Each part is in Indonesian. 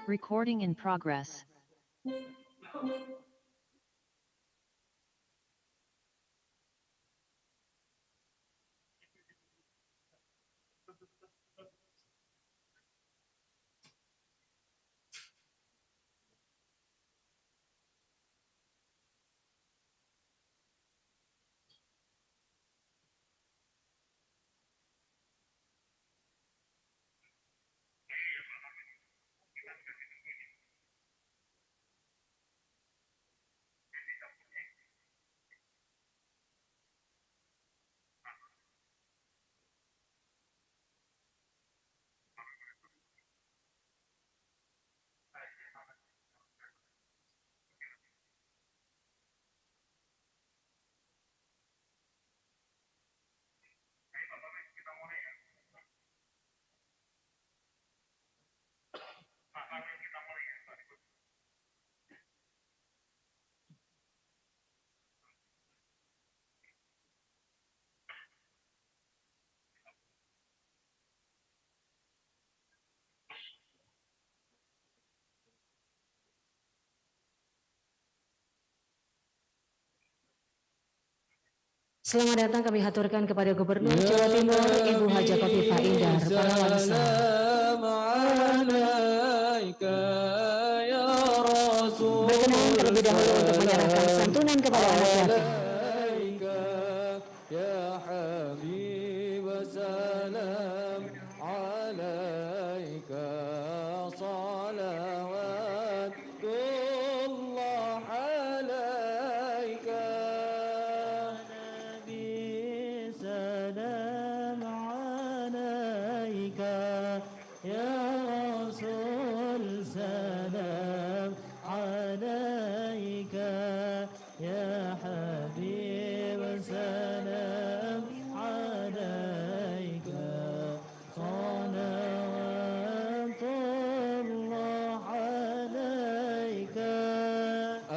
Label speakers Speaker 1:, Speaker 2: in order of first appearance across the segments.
Speaker 1: Recording in progress.
Speaker 2: Selamat datang kami haturkan kepada Gubernur Jawa Timur Ibu Haja Khofifah Indar Parawansa. Berkenan terlebih dahulu untuk menyerahkan santunan kepada anak yatim.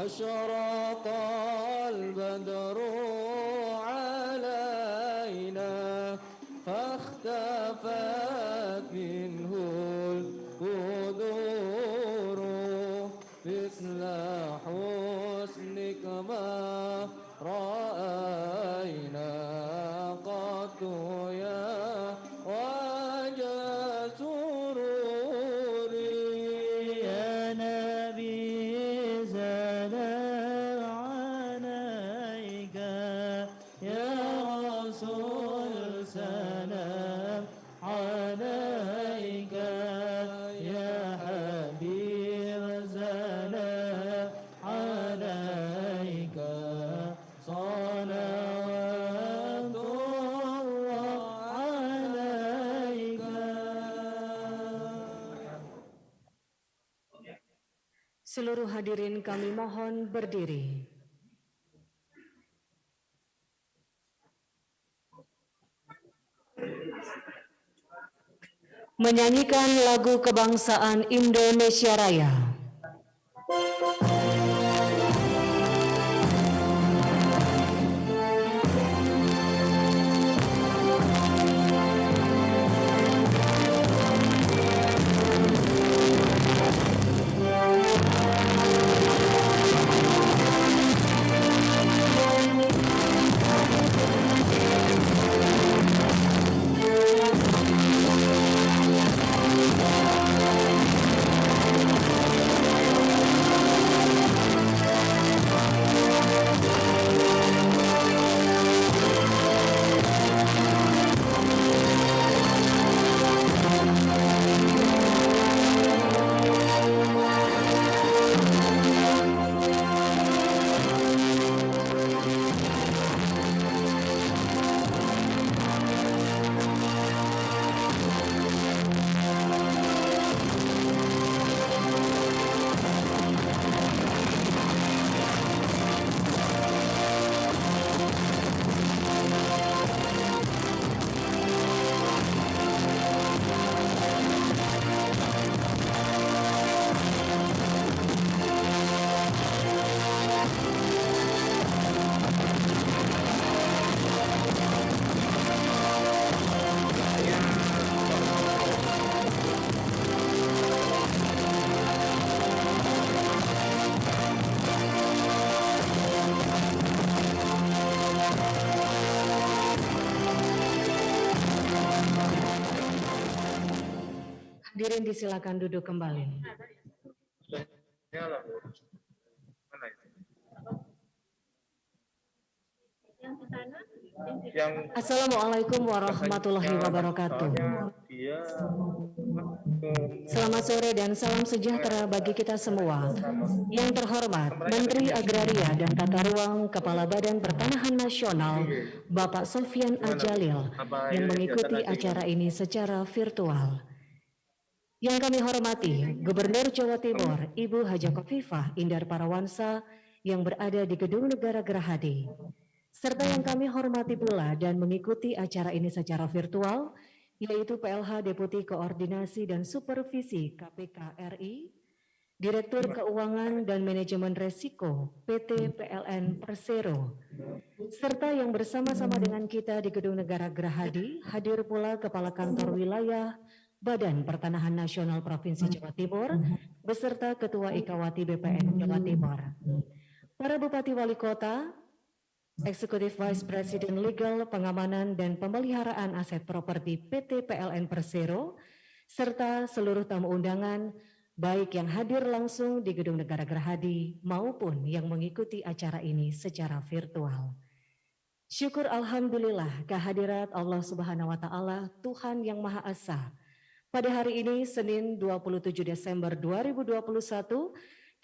Speaker 3: أشرق البدر علينا فاختفت منه القدور مثل حسنك ما رأينا قط يا وجه سروري يا نبي
Speaker 2: Seluruh hadirin kami mohon berdiri. Menyanyikan lagu kebangsaan Indonesia Raya. Hadirin disilakan duduk kembali.
Speaker 1: Nyala, Bu. Mana itu? Yang
Speaker 2: Assalamualaikum warahmatullahi wabarakatuh.
Speaker 1: dia
Speaker 2: Selamat sore dan salam sejahtera bagi kita semua. Yang terhormat Menteri Agraria dan Tata Ruang Kepala Badan Pertanahan Nasional Bapak Sofyan Adjalil yang mengikuti acara ini secara virtual. Yang kami hormati Gubernur Jawa Timur Ibu Haja Khofifah Indar Parawansa yang berada di Gedung Negara Gerahadi. Serta yang kami hormati pula dan mengikuti acara ini secara virtual, yaitu PLH Deputi Koordinasi dan Supervisi KPK RI, Direktur Keuangan dan Manajemen Resiko PT PLN Persero, serta yang bersama-sama dengan kita di Gedung Negara Gerahadi, hadir pula Kepala Kantor Wilayah Badan Pertanahan Nasional Provinsi Jawa Timur, beserta Ketua Ikawati BPN Jawa Timur. Para Bupati Wali Kota, Executive Vice President Legal, Pengamanan dan Pemeliharaan Aset Properti PT PLN Persero, serta seluruh tamu undangan, baik yang hadir langsung di Gedung Negara Gerahadi maupun yang mengikuti acara ini secara virtual. Syukur Alhamdulillah kehadirat Allah Subhanahu wa Ta'ala, Tuhan yang Maha Esa. Pada hari ini, Senin 27 Desember 2021,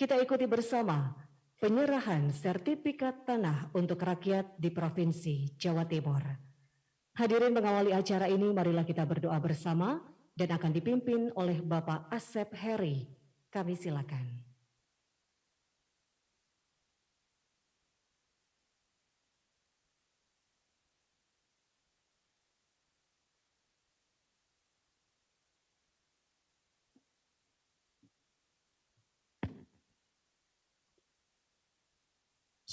Speaker 2: kita ikuti bersama penyerahan sertifikat tanah untuk rakyat di Provinsi Jawa Timur. Hadirin mengawali acara ini, marilah kita berdoa bersama dan akan dipimpin oleh Bapak Asep Heri. Kami silakan.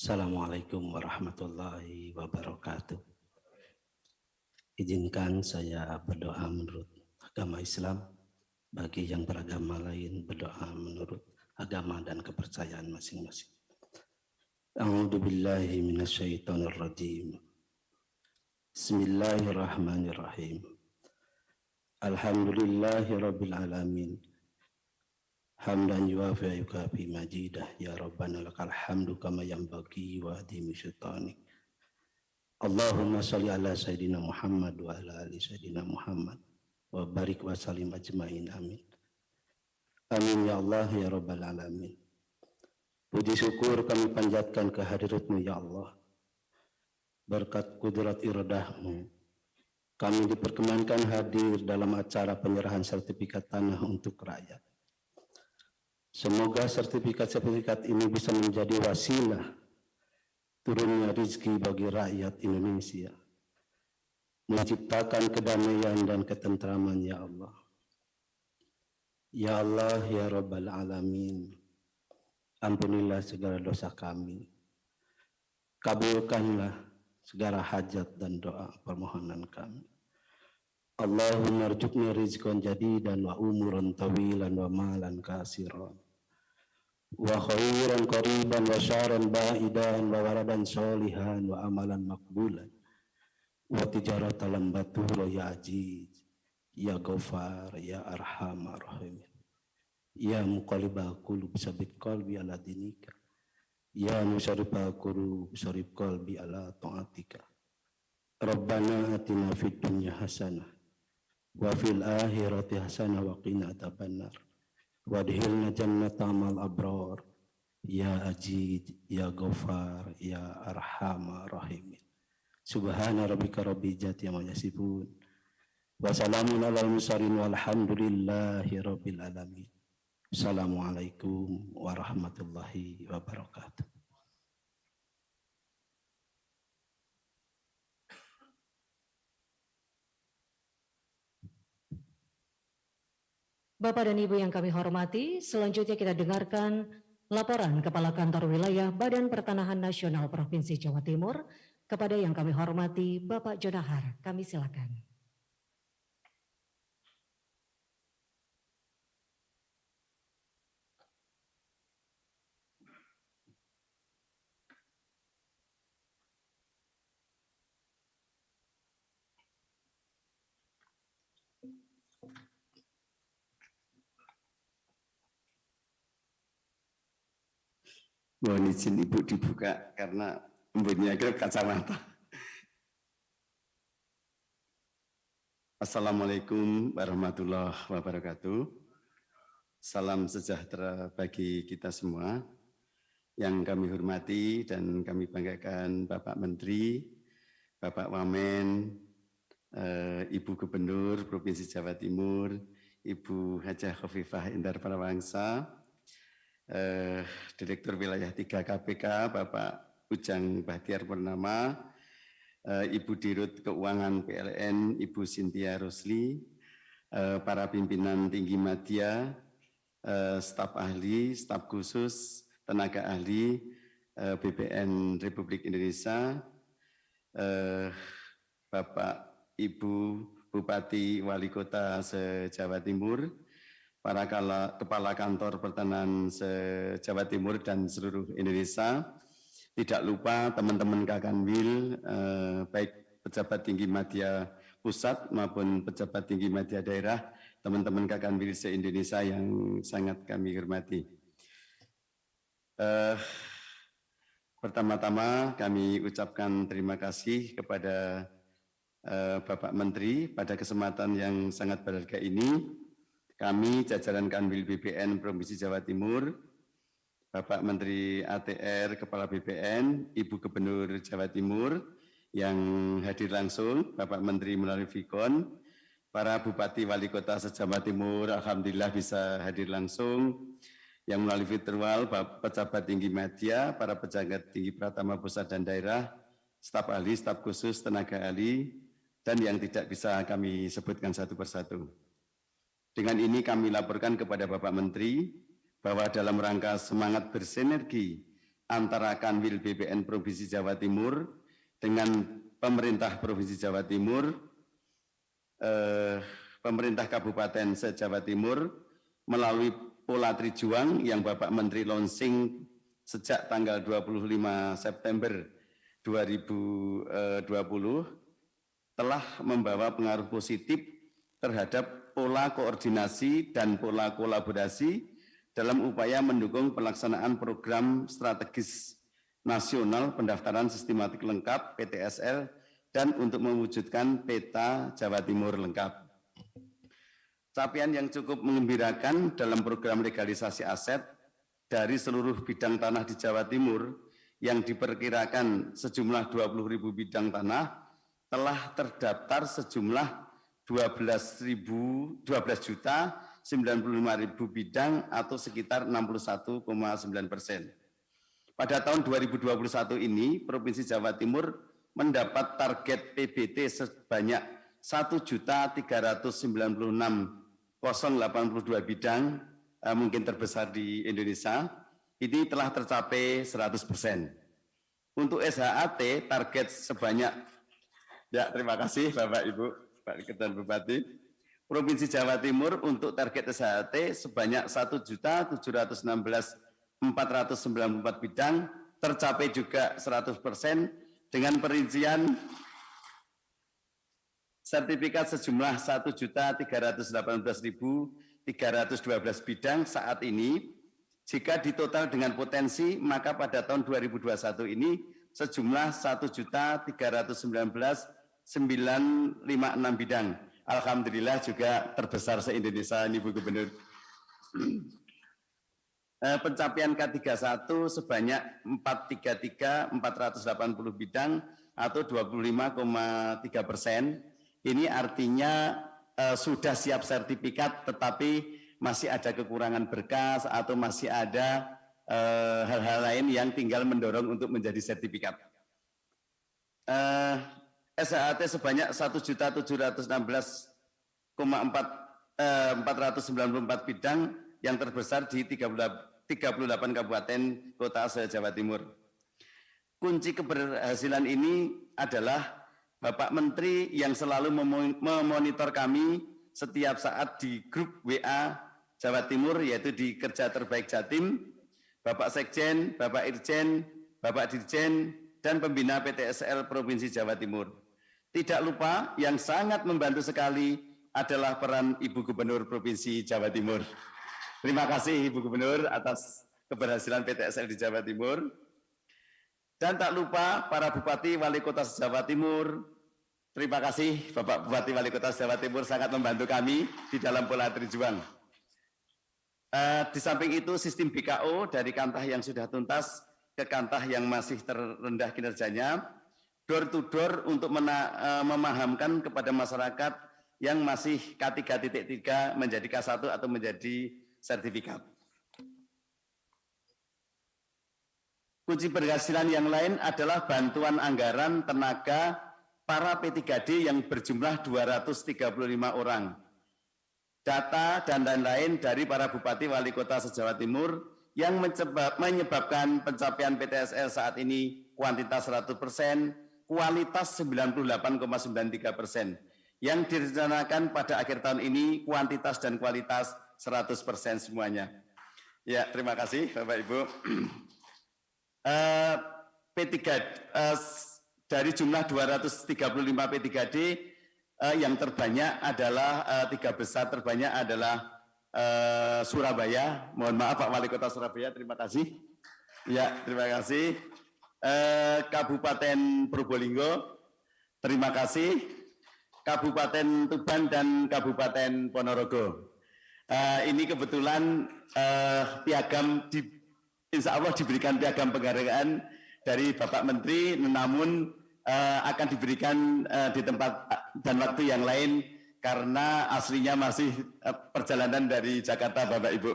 Speaker 4: Assalamualaikum warahmatullahi wabarakatuh. Izinkan saya berdoa menurut agama Islam, bagi yang beragama lain berdoa menurut agama dan kepercayaan masing-masing. A'udzu billahi minasyaitonir rajim. Bismillahirrahmanirrahim. Alhamdulillahirabbil alamin. Hamdan yuwafi yukafi majidah ya Rabbana lakal hamdu kama yanbaghi wa adhimi sultanik. Allahumma salli ala Sayyidina Muhammad wa ala ali Sayyidina Muhammad wa barik wa salim ajmain amin. Amin ya Allah ya Rabbal alamin. Puji syukur kami panjatkan kehadirat-Mu ya Allah. Berkat kudrat iradahmu, kami diperkenankan hadir dalam acara penyerahan sertifikat tanah untuk rakyat. Semoga sertifikat-sertifikat ini bisa menjadi wasilah turunnya rezeki bagi rakyat Indonesia, menciptakan kedamaian dan ketentraman ya Allah. Ya Allah, ya Rabbal Alamin, ampunilah segala dosa kami, kabulkanlah segala hajat dan doa permohonan kami. Allahumma arzuqna rizqan jadidan wa umuran tawilan wa malan kasiran wa khairan qariban wa syarran ba'idan wa waradan solihan wa amalan makbulan wa tijaratan lam batur ya aziz ya ghafar ya arhamar rahimin ya muqallibal qulub sabit qalbi ala dinika ya musarrifal qulub sarif qalbi ala taatika. Rabbana atina fid dunya hasanah wa fil akhirati hasanah wa qina adzabannar. Wadhilna jannata mal abrar ya aziz ya ghafar ya arhamar rahimin. Subhana rabbika rabbil izzati amma yasifun wa salamun alal mursalin walhamdulillahi rabbil alamin. Assalamualaikum warahmatullahi wabarakatuh.
Speaker 2: Bapak dan Ibu yang kami hormati, selanjutnya kita dengarkan laporan Kepala Kantor Wilayah Badan Pertanahan Nasional Provinsi Jawa Timur kepada yang kami hormati Bapak Jonahar. Kami silakan.
Speaker 5: Mohon izin Ibu dibuka karena mempunyai kacamata. Assalamualaikum warahmatullahi wabarakatuh. Salam sejahtera bagi kita semua. Yang kami hormati dan kami banggakan Bapak Menteri, Bapak Wamen, Ibu Gubernur Provinsi Jawa Timur, Ibu Hajah Khofifah Indar Parawangsa, Direktur Wilayah 3 KPK, Bapak Ujang Bahtiar Purnama, Ibu Dirut Keuangan PLN, Ibu Cynthia Rosli, para pimpinan tinggi media, staf ahli, staf khusus, tenaga ahli BPN Republik Indonesia, Bapak Ibu Bupati Wali Kota se-Jawa Timur, para kepala kantor pertanahan se-Jawa Timur dan seluruh Indonesia, tidak lupa teman-teman Kakanwil, baik pejabat tinggi media pusat maupun pejabat tinggi media daerah, teman-teman Kakanwil se-Indonesia yang sangat kami hormati. Pertama-tama kami ucapkan terima kasih kepada Bapak Menteri pada kesempatan yang sangat berharga ini. Kami jajaran Kanwil BPN Provinsi Jawa Timur, Bapak Menteri ATR, Kepala BPN, Ibu Gubernur Jawa Timur yang hadir langsung, Bapak Menteri melalui Vikon, para Bupati Wali Kota se-Jawa Timur, alhamdulillah bisa hadir langsung. Yang melalui virtual, pejabat tinggi media, para pejabat tinggi Pratama Pusat dan Daerah, staf ahli, staf khusus, tenaga ahli, dan yang tidak bisa kami sebutkan satu persatu. Dengan ini kami laporkan kepada Bapak Menteri bahwa dalam rangka semangat bersinergi antara Kanwil BPN Provinsi Jawa Timur dengan pemerintah Provinsi Jawa Timur, pemerintah Kabupaten se-Jawa Timur melalui Pola Trijuang yang Bapak Menteri launching sejak tanggal 25 September 2020 telah membawa pengaruh positif terhadap pola koordinasi dan pola kolaborasi dalam upaya mendukung pelaksanaan program strategis nasional pendaftaran sistematik lengkap PTSL dan untuk mewujudkan peta Jawa Timur lengkap. Capaian yang cukup menggembirakan dalam program legalisasi aset dari seluruh bidang tanah di Jawa Timur yang diperkirakan sejumlah 20.000 bidang tanah telah terdaftar sejumlah 12.095.000 bidang atau sekitar 61,9%. Pada tahun 2021 ini, Provinsi Jawa Timur mendapat target PBT sebanyak 1.396.082 bidang, mungkin terbesar di Indonesia, ini telah tercapai 100%. Untuk SHAT target sebanyak, ya terima kasih Bapak Ibu, Pak Ketua Bupati, Provinsi Jawa Timur untuk target SHAT sebanyak 1.716.494 bidang, tercapai juga 100% dengan perincian sertifikat sejumlah 1.318.312 bidang saat ini. Jika ditotal dengan potensi, maka pada tahun 2021 ini sejumlah 1.319.956 bidang. Alhamdulillah juga terbesar se-Indonesia ini Bu Gubernur. Pencapaian K31 sebanyak 480 bidang atau 25,3%. Ini artinya sudah siap sertifikat, tetapi masih ada kekurangan berkas atau masih ada hal-hal lain yang tinggal mendorong untuk menjadi sertifikat. SHAT sebanyak 1.716.494 bidang yang terbesar di 38 kabupaten kota se-Jawa Timur. Kunci keberhasilan ini adalah Bapak Menteri yang selalu memonitor kami setiap saat di grup WA Jawa Timur, yaitu di Kerja Terbaik Jatim, Bapak Sekjen, Bapak Irjen, Bapak Dirjen, dan Pembina PTSL Provinsi Jawa Timur. Tidak lupa yang sangat membantu sekali adalah peran Ibu Gubernur Provinsi Jawa Timur. Terima kasih Ibu Gubernur atas keberhasilan PTSL di Jawa Timur. Dan tak lupa para Bupati Wali Kota Jawa Timur. Terima kasih Bapak Bupati Wali Kota Jawa Timur sangat membantu kami di dalam pola terjuang. Di samping itu sistem BKO dari kantah yang sudah tuntas ke kantah yang masih terendah kinerjanya, door to door untuk memahamkan kepada masyarakat yang masih K3.3 menjadi K1 atau menjadi sertifikat. Kunci keberhasilan yang lain adalah bantuan anggaran tenaga para P3D yang berjumlah 235 orang. Data dan lain-lain dari para Bupati Wali Kota se-Jawa Timur yang menyebabkan pencapaian PTSL saat ini kuantitas 100%, kualitas 98,93%. Yang direncanakan pada akhir tahun ini kuantitas dan kualitas 100% semuanya. Ya, terima kasih Bapak Ibu. P3 dari jumlah 235 P3D yang terbanyak adalah 3 besar terbanyak adalah Surabaya. Mohon maaf Pak Wali Kota Surabaya, terima kasih. Ya, terima kasih. Kabupaten Probolinggo, terima kasih. Kabupaten Tuban dan Kabupaten Ponorogo. Ini kebetulan piagam insya Allah diberikan piagam penghargaan dari Bapak Menteri, namun akan diberikan di tempat dan waktu yang lain karena aslinya masih perjalanan dari Jakarta Bapak Ibu.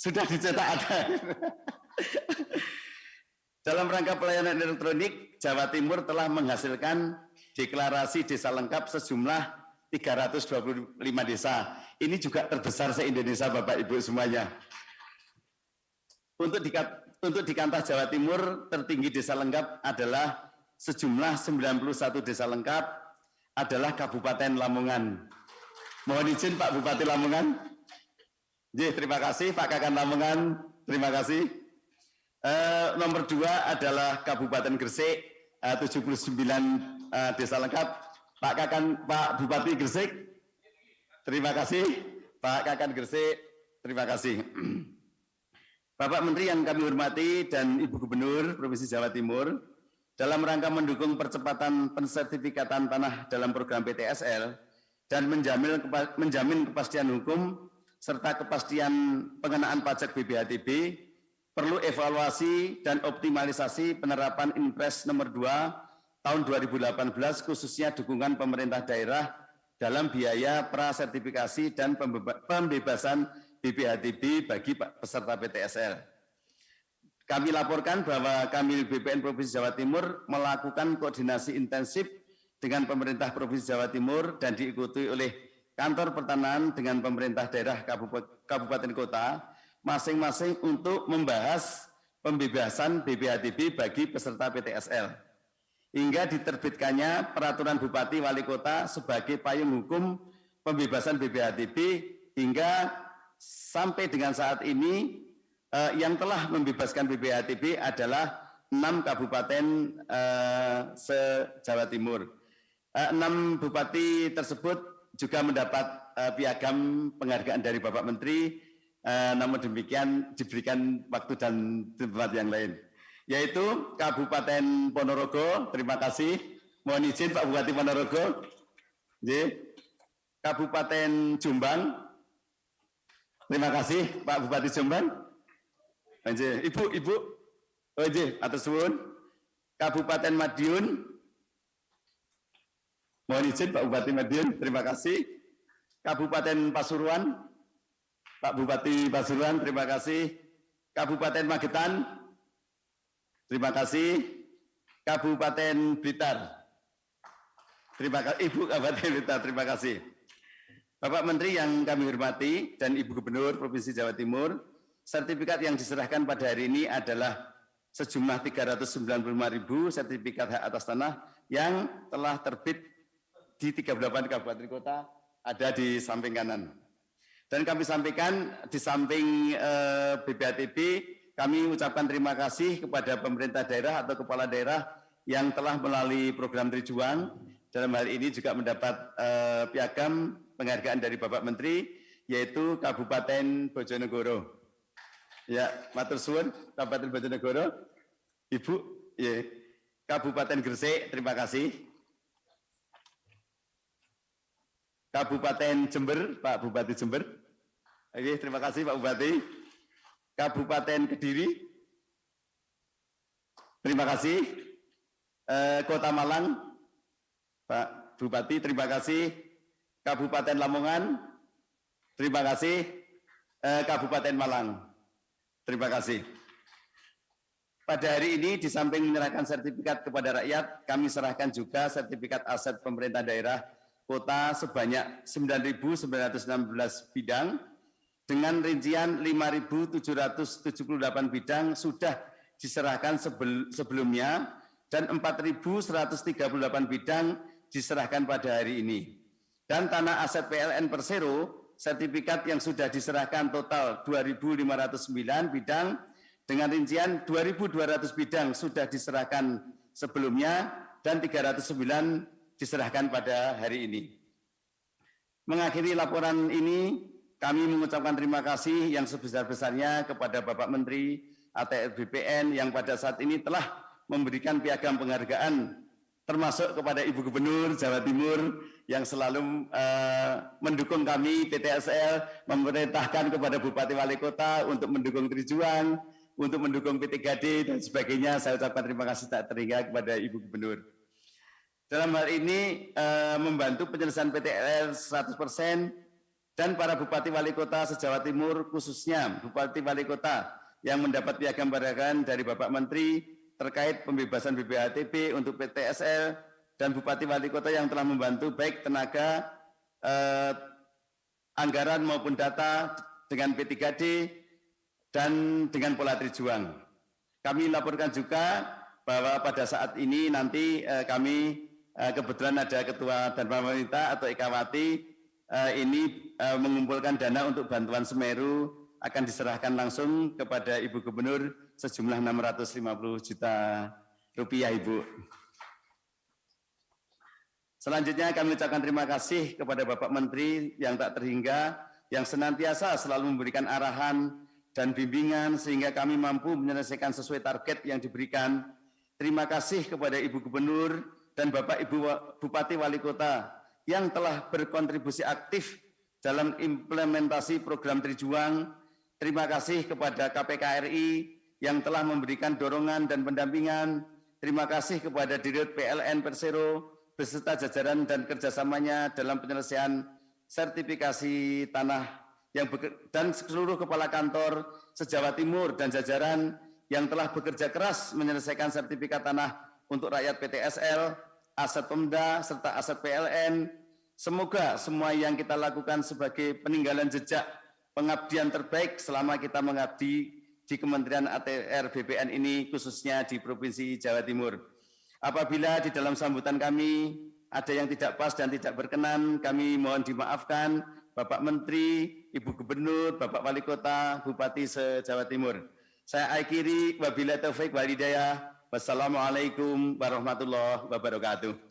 Speaker 5: Sudah dicetak ada. Dalam rangka pelayanan elektronik, Jawa Timur telah menghasilkan deklarasi desa lengkap sejumlah 325 desa. Ini juga terbesar se-Indonesia Bapak Ibu semuanya. Untuk di kantah Jawa Timur, tertinggi desa lengkap adalah sejumlah 91 desa lengkap adalah Kabupaten Lamongan. Mohon izin Pak Bupati Lamongan. Terima kasih Pak Kakan Lamongan, terima kasih. Nomor 2 adalah Kabupaten Gresik, 79 desa lengkap. Pak Kakan, Pak Bupati Gresik, terima kasih. Pak Kakan Gresik, terima kasih. Bapak Menteri yang kami hormati dan Ibu Gubernur Provinsi Jawa Timur, dalam rangka mendukung percepatan pensertifikatan tanah dalam program PTSL dan menjamin kepastian hukum serta kepastian pengenaan pajak BPHTB, perlu evaluasi dan optimalisasi penerapan Impres nomor 2 tahun 2018 khususnya dukungan pemerintah daerah dalam biaya prasertifikasi dan pembebasan BPHTB bagi peserta PTSL. Kami laporkan bahwa kami BPN Provinsi Jawa Timur melakukan koordinasi intensif dengan pemerintah Provinsi Jawa Timur dan diikuti oleh Kantor Pertanahan dengan pemerintah daerah kabupaten kota masing-masing untuk membahas pembebasan BPHTB bagi peserta PTSL. Hingga diterbitkannya peraturan Bupati Wali Kota sebagai payung hukum pembebasan BPHTB hingga sampai dengan saat ini yang telah membebaskan BPHTB adalah 6 kabupaten se-Jawa Timur. 6 bupati tersebut juga mendapat piagam penghargaan dari Bapak Menteri, namun demikian diberikan waktu dan tempat yang lain. Yaitu Kabupaten Ponorogo, terima kasih. Mohon izin Pak Bupati Ponorogo. Kabupaten Jombang, terima kasih Pak Bupati Jombang. Ibu, atas suwun. Kabupaten Madiun, mohon izin Pak Bupati Madiun, terima kasih. Kabupaten Pasuruan, Pak Bupati Pasuruan, terima kasih. Kabupaten Magetan, terima kasih. Kabupaten Blitar, terima kasih. Ibu Kabupaten Blitar, terima kasih. Bapak Menteri yang kami hormati dan Ibu Gubernur Provinsi Jawa Timur, sertifikat yang diserahkan pada hari ini adalah sejumlah 395.000 sertifikat hak atas tanah yang telah terbit di 38 kabupaten kota ada di samping kanan. Dan kami sampaikan di samping BPHTB, kami ucapkan terima kasih kepada pemerintah daerah atau kepala daerah yang telah melalui program Trijuang. Dalam hal ini juga mendapat piagam penghargaan dari Bapak Menteri, yaitu Kabupaten Bojonegoro. Ya, matur suwun Kabupaten Bojonegoro. Ibu, ya. Kabupaten Gresik, terima kasih. Kabupaten Jember, Pak Bupati Jember. Oke, terima kasih Pak Bupati. Kabupaten Kediri. Terima kasih. Kota Malang, Pak Bupati, terima kasih. Kabupaten Lamongan, terima kasih. Kabupaten Malang, terima kasih. Pada hari ini, di samping menyerahkan sertifikat kepada rakyat, kami serahkan juga sertifikat aset pemerintah daerah kota sebanyak 9.916 bidang, dengan rincian 5.778 bidang sudah diserahkan sebelumnya, dan 4.138 bidang diserahkan pada hari ini. Dan tanah aset PLN Persero, sertifikat yang sudah diserahkan total 2.509 bidang, dengan rincian 2.200 bidang sudah diserahkan sebelumnya, dan 309 diserahkan pada hari ini. Mengakhiri laporan ini, kami mengucapkan terima kasih yang sebesar-besarnya kepada Bapak Menteri ATR BPN yang pada saat ini telah memberikan piagam penghargaan, termasuk kepada Ibu Gubernur Jawa Timur yang selalu mendukung kami PTSL, memerintahkan kepada Bupati Wali Kota untuk mendukung Trijuang, untuk mendukung P3D dan sebagainya. Saya ucapkan terima kasih tak terhingga kepada Ibu Gubernur. Dalam hal ini membantu penyelesaian PTL 100% dan para Bupati Wali Kota se-Jawa Timur, khususnya Bupati Wali Kota yang mendapat piagam penghargaan dari Bapak Menteri terkait pembebasan BPHTB untuk PTSL, dan Bupati Wali Kota yang telah membantu baik tenaga, anggaran maupun data dengan P3D, dan dengan pola Trijuang. Kami laporkan juga bahwa pada saat ini nanti kami kebetulan ada Ketua Dharma Wanita atau Ekawati ini mengumpulkan dana untuk bantuan Semeru, akan diserahkan langsung kepada Ibu Gubernur sejumlah 650 juta rupiah, Ibu. Selanjutnya kami ucapkan terima kasih kepada Bapak Menteri yang tak terhingga, yang senantiasa selalu memberikan arahan dan bimbingan sehingga kami mampu menyelesaikan sesuai target yang diberikan. Terima kasih kepada Ibu Gubernur dan Bapak Ibu Bupati Wali Kota yang telah berkontribusi aktif dalam implementasi program Trijuang. Terima kasih kepada KPK RI yang telah memberikan dorongan dan pendampingan. Terima kasih kepada Dirut PLN Persero beserta jajaran dan kerjasamanya dalam penyelesaian sertifikasi tanah dan seluruh kepala kantor se-Jawa Timur dan jajaran yang telah bekerja keras menyelesaikan sertifikat tanah untuk rakyat PTSL, aset Pemda, serta aset PLN. Semoga semua yang kita lakukan sebagai peninggalan jejak pengabdian terbaik selama kita mengabdi di Kementerian ATR BPN ini, khususnya di Provinsi Jawa Timur. Apabila di dalam sambutan kami ada yang tidak pas dan tidak berkenan, kami mohon dimaafkan. Bapak Menteri, Ibu Gubernur, Bapak Wali Kota, Bupati se-Jawa Timur. Saya akhiri, wabillahi taufik wal hidayah. Wassalamualaikum warahmatullahi wabarakatuh.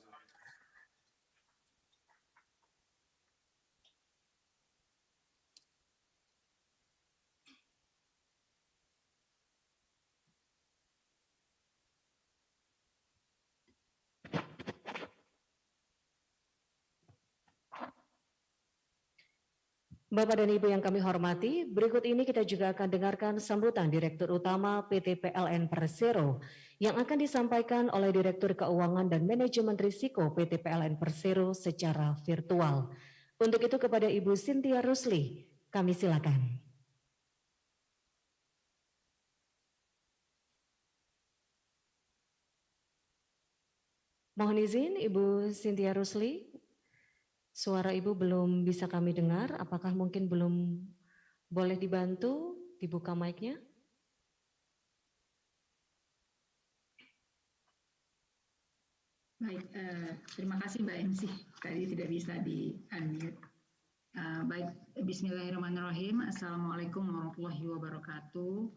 Speaker 2: Bapak dan Ibu yang kami hormati, berikut ini kita juga akan dengarkan sambutan Direktur Utama PT PLN Persero yang akan disampaikan oleh Direktur Keuangan dan Manajemen Risiko PT PLN Persero secara virtual. Untuk itu kepada Ibu Cynthia Rusli, kami silakan. Mohon izin Ibu Cynthia Rusli. Suara Ibu belum bisa kami dengar, apakah mungkin belum boleh dibantu dibuka mic-nya?
Speaker 6: Baik, terima kasih Mbak MC, tadi tidak bisa di-unmute. Baik, bismillahirrahmanirrahim, Assalamualaikum warahmatullahi wabarakatuh.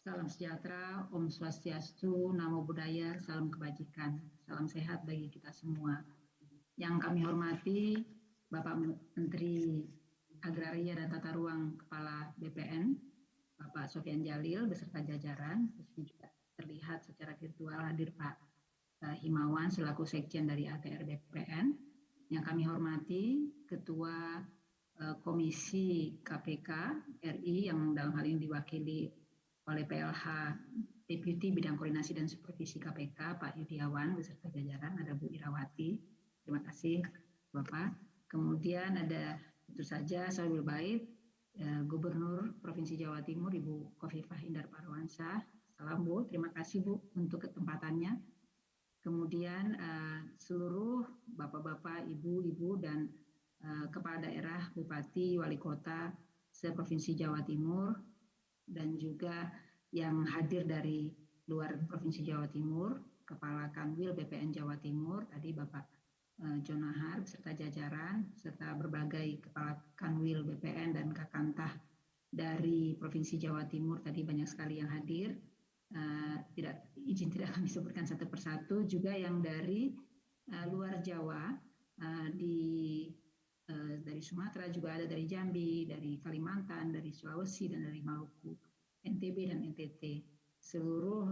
Speaker 6: Salam sejahtera, Om Swastiastu, Namo Buddhaya, salam kebajikan, salam sehat bagi kita semua. Yang kami hormati Bapak Menteri Agraria dan Tata Ruang Kepala BPN, Bapak Sofyan Jalil beserta jajaran, juga terlihat secara virtual hadir Pak Himawan selaku Sekjen dari ATR BPN. Yang kami hormati Ketua Komisi KPK RI yang dalam hal ini diwakili oleh PLH Deputi Bidang Koordinasi dan Supervisi KPK Pak Yudiawan beserta jajaran, ada Bu Irawati. Terima kasih Bapak. Kemudian ada tentu saja Sohibul Bait, Gubernur Provinsi Jawa Timur Ibu Khofifah Indar Parawansa. Salam Bu, terima kasih Bu untuk ketempatannya. Kemudian seluruh bapak-bapak, ibu-ibu dan kepala daerah, bupati, wali kota se-Provinsi Jawa Timur dan juga yang hadir dari luar Provinsi Jawa Timur, Kepala Kanwil BPN Jawa Timur, tadi Bapak Jonahar beserta jajaran, serta berbagai Kepala Kanwil BPN dan Kakantah dari Provinsi Jawa Timur, tadi banyak sekali yang hadir. Tidak kami sebutkan satu persatu, juga yang dari luar Jawa, dari Sumatera juga ada, dari Jambi, dari Kalimantan, dari Sulawesi dan dari Maluku, NTB dan NTT. Seluruh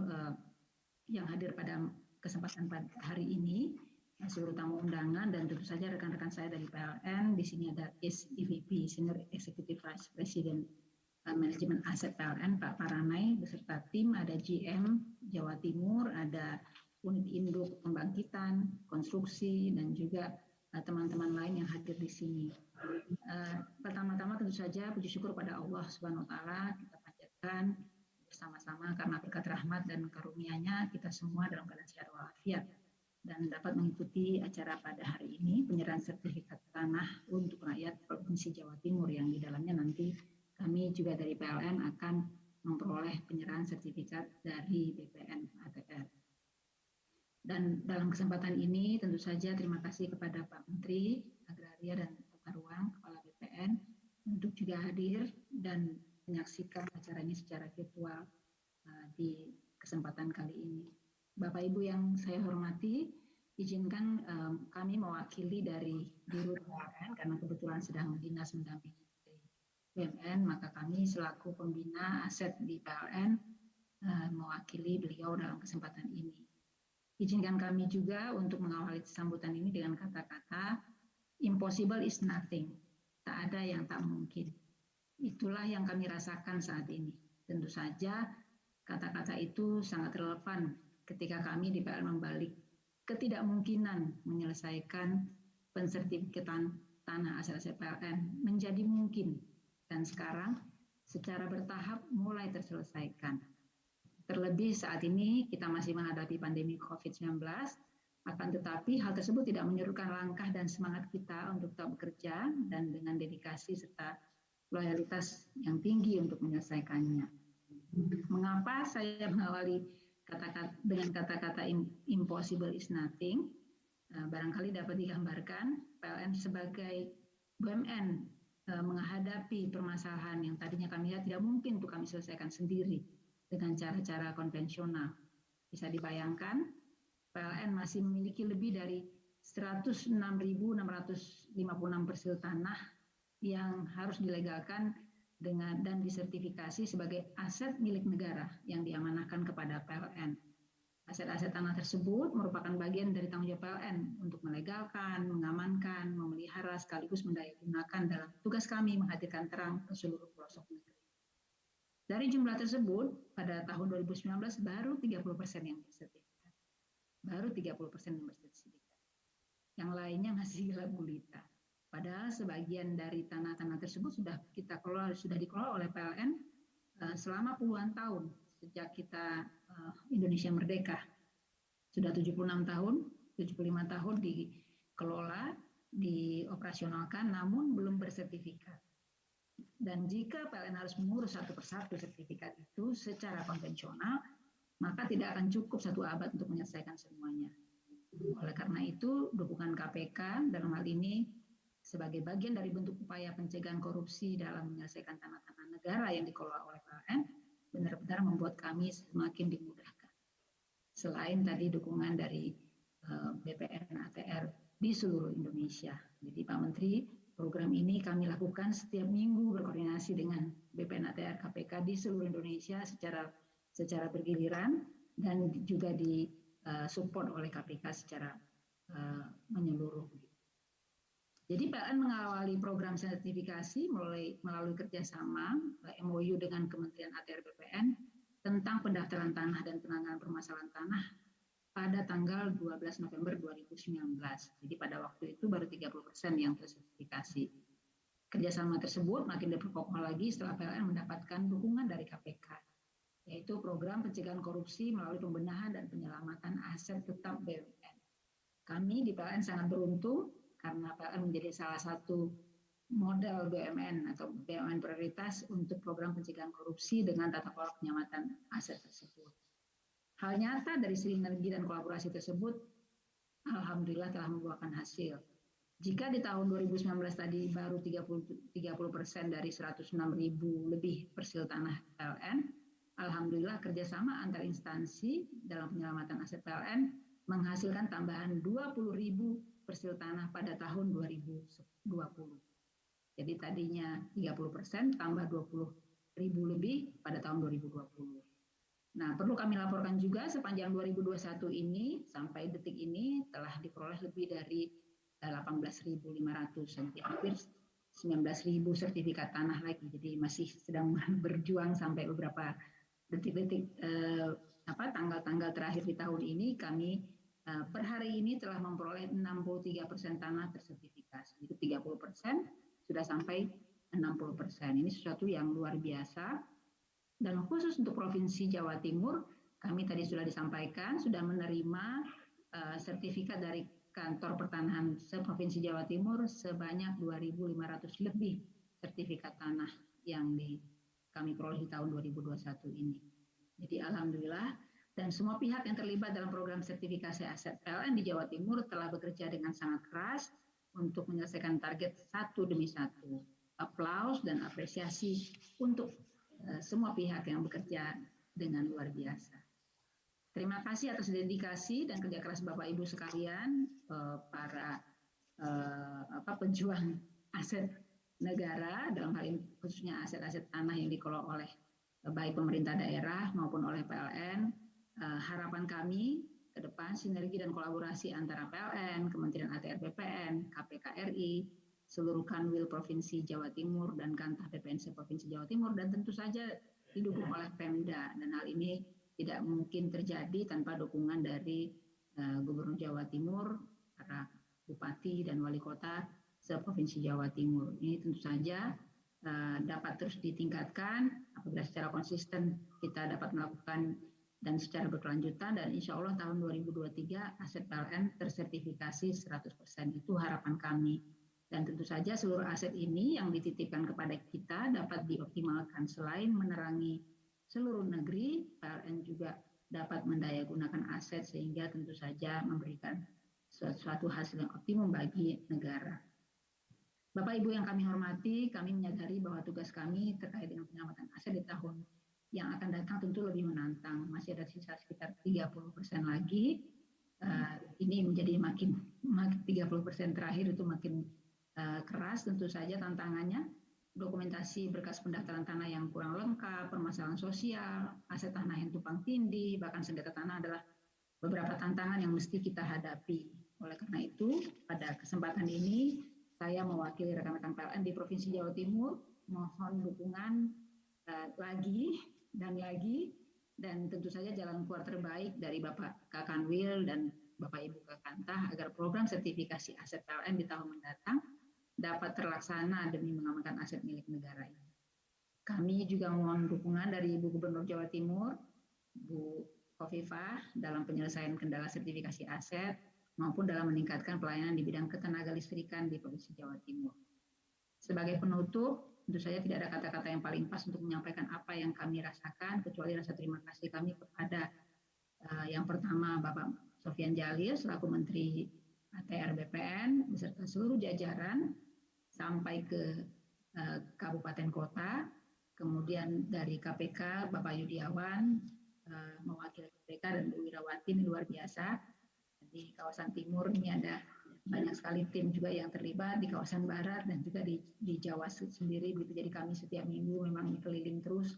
Speaker 6: yang hadir pada kesempatan hari ini, seluruh tamu undangan dan tentu saja rekan-rekan saya dari PLN. Di sini ada SEVP, Senior Executive Vice President Manajemen Aset PLN, Pak Paranai beserta tim, ada GM Jawa Timur, ada unit induk pembangkitan, konstruksi, dan juga teman-teman lain yang hadir di sini. Pertama-tama tentu saja puji syukur pada Allah Subhanahu wa taala kita panjatkan bersama-sama karena berkat rahmat dan karunia-Nya kita semua dalam keadaan sehat walafiat dan dapat mengikuti acara pada hari ini, penyerahan sertifikat tanah untuk rakyat Provinsi Jawa Timur yang di dalamnya nanti kami juga dari PLN akan memperoleh penyerahan sertifikat dari BPN ATR. Dan dalam kesempatan ini tentu saja terima kasih kepada Pak Menteri Agraria dan Tata Ruang, Kepala BPN untuk juga hadir dan menyaksikan acara ini secara virtual di kesempatan kali ini. Bapak Ibu yang saya hormati, izinkan kami mewakili dari Dirut PLN karena kebetulan sedang dinas mendampingi BUMN, maka kami selaku pembina aset di PLN mewakili beliau dalam kesempatan ini. Izinkan kami juga untuk mengawali sambutan ini dengan kata-kata impossible is nothing, tak ada yang tak mungkin. Itulah yang kami rasakan saat ini. Tentu saja kata-kata itu sangat relevan ketika kami di PLN membalik ketidakmungkinan menyelesaikan pensertifikatan tanah aset-aset PLN menjadi mungkin. Dan sekarang secara bertahap mulai terselesaikan. Terlebih saat ini kita masih menghadapi pandemi COVID-19, akan tetapi hal tersebut tidak menyurutkan langkah dan semangat kita untuk tetap bekerja dan dengan dedikasi serta loyalitas yang tinggi untuk menyelesaikannya. Mengapa saya mengawali dengan kata-kata impossible is nothing? Barangkali dapat digambarkan PLN sebagai BUMN menghadapi permasalahan yang tadinya kami lihat tidak mungkin untuk kami selesaikan sendiri dengan cara-cara konvensional. Bisa dibayangkan, PLN masih memiliki lebih dari 106.656 parcel tanah yang harus dilegalkan dan disertifikasi sebagai aset milik negara yang diamanahkan kepada PLN. Aset-aset tanah tersebut merupakan bagian dari tanggung jawab PLN untuk melegalkan, mengamankan, memelihara sekaligus mendayagunakan dalam tugas kami menghadirkan terang ke seluruh pelosok negeri. Dari jumlah tersebut, pada tahun 2019 baru 30% yang bersertifikat. Baru 30% yang bersertifikat. Yang lainnya masih gelap gulita. Padahal sebagian dari tanah-tanah tersebut sudah dikelola oleh PLN selama puluhan tahun sejak kita Indonesia merdeka. Sudah 76 tahun, 75 tahun dikelola, dioperasionalkan, namun belum bersertifikat. Dan jika PLN harus mengurus satu persatu sertifikat itu secara konvensional, maka tidak akan cukup satu abad untuk menyelesaikan semuanya. Oleh karena itu, dukungan KPK dalam hal ini sebagai bagian dari bentuk upaya pencegahan korupsi dalam menyelesaikan tanah-tanah negara yang dikelola oleh PLN, benar-benar membuat kami semakin dimudahkan. Selain tadi dukungan dari BPN ATR di seluruh Indonesia. Jadi Pak Menteri, Program ini kami lakukan setiap minggu berkoordinasi dengan BPN ATR KPK di seluruh Indonesia secara bergiliran dan juga disupport oleh KPK secara menyeluruh. Jadi PLN mengawali program sertifikasi melalui kerjasama MOU dengan Kementerian ATR BPN tentang pendaftaran tanah dan penanganan permasalahan tanah pada tanggal 12 November 2019. Jadi pada waktu itu baru 30% yang tersertifikasi. Kerjasama tersebut makin diperkokoh lagi setelah PLN mendapatkan dukungan dari KPK, yaitu program pencegahan korupsi melalui pembenahan dan penyelamatan aset tetap BUMN. Kami di PLN sangat beruntung karena PLN menjadi salah satu model BUMN atau BUMN prioritas untuk program pencegahan korupsi dengan tata kelola penyelamatan aset tersebut. Hal nyata dari sinergi dan kolaborasi tersebut, alhamdulillah telah membuahkan hasil. Jika di tahun 2019 tadi baru 30% dari 106.000 lebih persil tanah PLN, alhamdulillah kerjasama antar instansi dalam penyelamatan aset PLN menghasilkan tambahan 20.000 persil tanah pada tahun 2020. Jadi tadinya 30% tambah 20.000 lebih pada tahun 2020. Nah, perlu kami laporkan juga sepanjang 2021 ini sampai detik ini telah diperoleh lebih dari 18.500, jadi hampir 19.000 sertifikat tanah lagi. Jadi masih sedang berjuang sampai beberapa detik-detik tanggal-tanggal terakhir di tahun ini kami per hari ini telah memperoleh 63% tanah tersertifikasi. Jadi 30% sudah sampai 60%. Ini sesuatu yang luar biasa. Dan khusus untuk Provinsi Jawa Timur, kami tadi sudah disampaikan, sudah menerima sertifikat dari Kantor Pertanahan se-Provinsi Jawa Timur sebanyak 2.500 lebih sertifikat tanah yang kami peroleh di tahun 2021 ini. Jadi alhamdulillah, dan semua pihak yang terlibat dalam program sertifikasi aset PLN di Jawa Timur telah bekerja dengan sangat keras untuk menyelesaikan target satu demi satu. Aplaus dan apresiasi untuk semua pihak yang bekerja dengan luar biasa. Terima kasih atas dedikasi dan kerja keras Bapak Ibu sekalian, para pejuang aset negara, dalam hal ini khususnya aset-aset tanah yang dikelola oleh baik pemerintah daerah maupun oleh PLN. Harapan kami ke depan sinergi dan kolaborasi antara PLN, Kementerian ATR BPN, KPK RI, seluruh Kanwil Provinsi Jawa Timur dan Kantah BPNC Provinsi Jawa Timur, dan tentu saja didukung oleh Pemda, dan hal ini tidak mungkin terjadi tanpa dukungan dari Gubernur Jawa Timur, para Bupati dan Wali Kota se-Provinsi Jawa Timur. Ini tentu saja dapat terus ditingkatkan apabila secara konsisten kita dapat melakukan dan secara berkelanjutan, dan insya Allah tahun 2023 aset PLN tersertifikasi 100%. Itu harapan kami. Dan tentu saja seluruh aset ini yang dititipkan kepada kita dapat dioptimalkan. Selain menerangi seluruh negeri, PLN juga dapat mendayagunakan aset sehingga tentu saja memberikan suatu hasil yang optimum bagi negara. Bapak Ibu yang kami hormati, kami menyadari bahwa tugas kami terkait dengan penyelamatan aset di tahun yang akan datang tentu lebih menantang. Masih ada sisa sekitar 30% lagi. Ini menjadi makin 30% terakhir itu makin keras tentu saja tantangannya, dokumentasi berkas pendaftaran tanah yang kurang lengkap, permasalahan sosial, aset tanah yang tumpang tindih, bahkan sengketa tanah adalah beberapa tantangan yang mesti kita hadapi. Oleh karena itu, pada kesempatan ini saya mewakili rekan-rekan PLN di Provinsi Jawa Timur mohon dukungan lagi dan tentu saja jalan keluar terbaik dari Bapak Kakanwil dan Bapak Ibu Kakantah agar program sertifikasi aset PLN di tahun mendatang dapat terlaksana demi mengamankan aset milik negara ini. Kami juga mohon dukungan dari Ibu Gubernur Jawa Timur, Bu Khofifah, dalam penyelesaian kendala sertifikasi aset maupun dalam meningkatkan pelayanan di bidang ketenaga listrikan di Provinsi Jawa Timur. Sebagai penutup, tentu saja tidak ada kata-kata yang paling pas untuk menyampaikan apa yang kami rasakan, kecuali rasa terima kasih kami kepada yang pertama Bapak Sofyan Djalil selaku Menteri ATR BPN beserta seluruh jajaran sampai ke kabupaten kota, kemudian dari KPK Bapak Yudiawan mewakili KPK dan Bu Wirawati, ini luar biasa. Di kawasan timur ini ada banyak sekali tim juga yang terlibat di kawasan barat dan juga di Jawa sendiri. Jadi kami setiap minggu memang keliling terus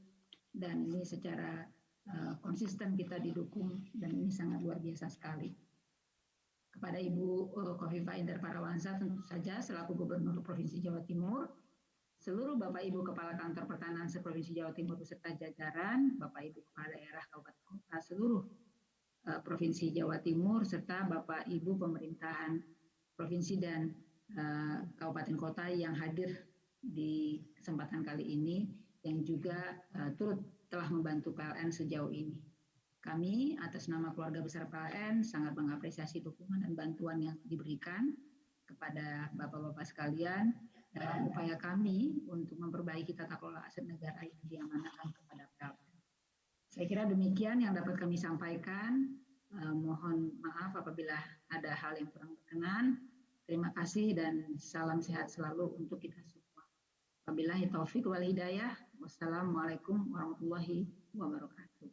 Speaker 6: dan ini secara konsisten kita didukung dan ini sangat luar biasa sekali. Kepada Ibu Khofifah Indar Parawansa tentu saja selaku Gubernur Provinsi Jawa Timur, seluruh Bapak Ibu Kepala Kantor Pertanahan se-Provinsi Jawa Timur beserta jajaran, Bapak Ibu Kepala Daerah Kabupaten Kota seluruh Provinsi Jawa Timur serta Bapak Ibu pemerintahan provinsi dan kabupaten kota yang hadir di kesempatan kali ini yang juga turut telah membantu PLN sejauh ini. Kami atas nama keluarga besar PLN sangat mengapresiasi dukungan dan bantuan yang diberikan kepada Bapak-Bapak sekalian dalam upaya kami untuk memperbaiki tata kelola aset negara yang diamanahkan kepada PLN. Saya kira demikian yang dapat kami sampaikan. Mohon maaf apabila ada hal yang kurang berkenan. Terima kasih dan salam sehat selalu untuk kita semua. Wabillahi taufik wal hidayah. Wassalamualaikum warahmatullahi wabarakatuh.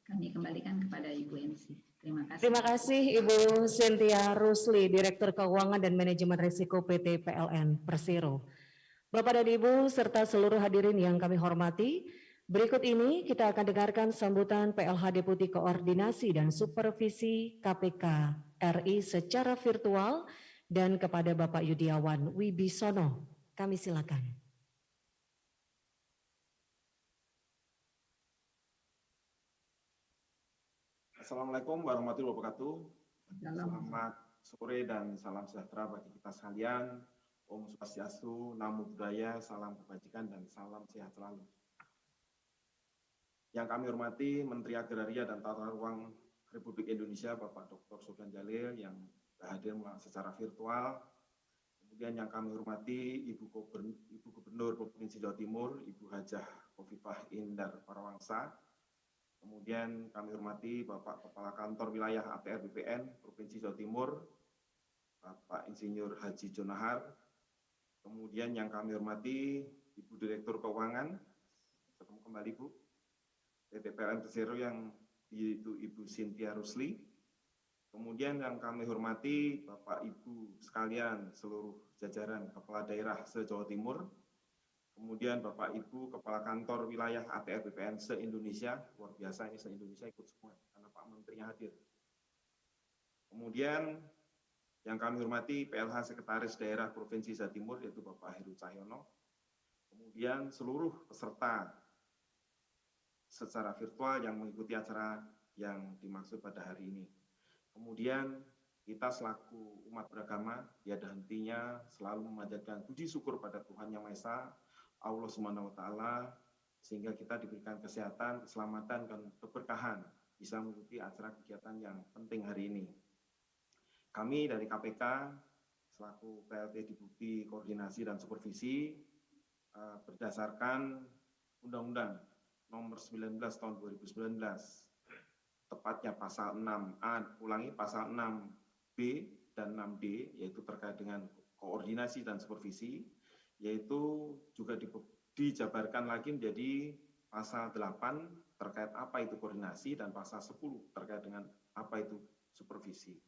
Speaker 6: Kami kembalikan kepada Ibu MC. Terima kasih.
Speaker 2: Terima kasih Ibu Cynthia Rusli, Direktur Keuangan dan Manajemen Risiko PT PLN Persero. Bapak dan Ibu serta seluruh hadirin yang kami hormati, berikut ini kita akan dengarkan sambutan PLH Deputi Koordinasi dan Supervisi KPK RI secara virtual dan kepada Bapak Yudiawan Wibisono. Kami silakan.
Speaker 7: Assalamualaikum warahmatullahi wabarakatuh. Selamat sore dan salam sejahtera bagi kita sekalian. Om Swastiastu, Namo Buddhaya, salam kebajikan dan salam sehat selalu. Yang kami hormati Menteri Agraria dan Tata Ruang Republik Indonesia Bapak Dr. Sofyan Djalil yang hadir secara virtual. Kemudian yang kami hormati Ibu Gubernur Provinsi Jawa Timur, Ibu Hajah Khofifah Indar Parawansa. Kemudian kami hormati Bapak Kepala Kantor Wilayah ATR BPN Provinsi Jawa Timur, Bapak Insinyur Haji Jonahar. Kemudian yang kami hormati Ibu Direktur Keuangan, ketemu kembali Bu, PT PLN Persero yang yaitu Ibu Cynthia Rusli. Kemudian yang kami hormati Bapak Ibu sekalian seluruh jajaran Kepala Daerah se-Jawa Timur. Kemudian Bapak Ibu Kepala Kantor Wilayah ATR BPN se-Indonesia, luar biasa ini se-Indonesia ikut semua karena Pak Menterinya hadir. Kemudian yang kami hormati PLH Sekretaris Daerah Provinsi Jawa Timur yaitu Bapak Heru Cahyono. Kemudian seluruh peserta secara virtual yang mengikuti acara yang dimaksud pada hari ini. Kemudian kita selaku umat beragama tiada hentinya selalu memanjatkan puji syukur pada Tuhan Yang Maha Esa, Allah Subhanahu wa Ta'ala, sehingga kita diberikan kesehatan, keselamatan, dan keberkahan bisa mengikuti acara kegiatan yang penting hari ini. Kami dari KPK selaku PLT Deputi Koordinasi dan Supervisi berdasarkan Undang-Undang Nomor 19 Tahun 2019, tepatnya pasal 6A, pasal 6B dan 6D, yaitu terkait dengan koordinasi dan supervisi, yaitu juga dijabarkan lagi menjadi pasal 8 terkait apa itu koordinasi dan pasal 10 terkait dengan apa itu supervisi.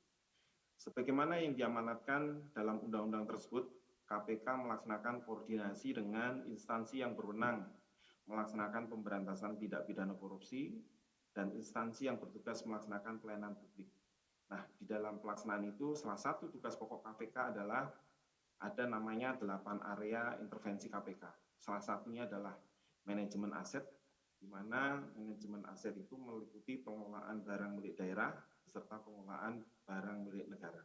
Speaker 7: Sebagaimana yang diamanatkan dalam undang-undang tersebut, KPK melaksanakan koordinasi dengan instansi yang berwenang, melaksanakan pemberantasan tindak pidana korupsi, dan instansi yang bertugas melaksanakan pelayanan publik. Nah, di dalam pelaksanaan itu, salah satu tugas pokok KPK adalah ada namanya 8 area intervensi KPK. Salah satunya adalah manajemen aset, di mana manajemen aset itu meliputi pengelolaan barang milik daerah, beserta pengelolaan barang milik negara.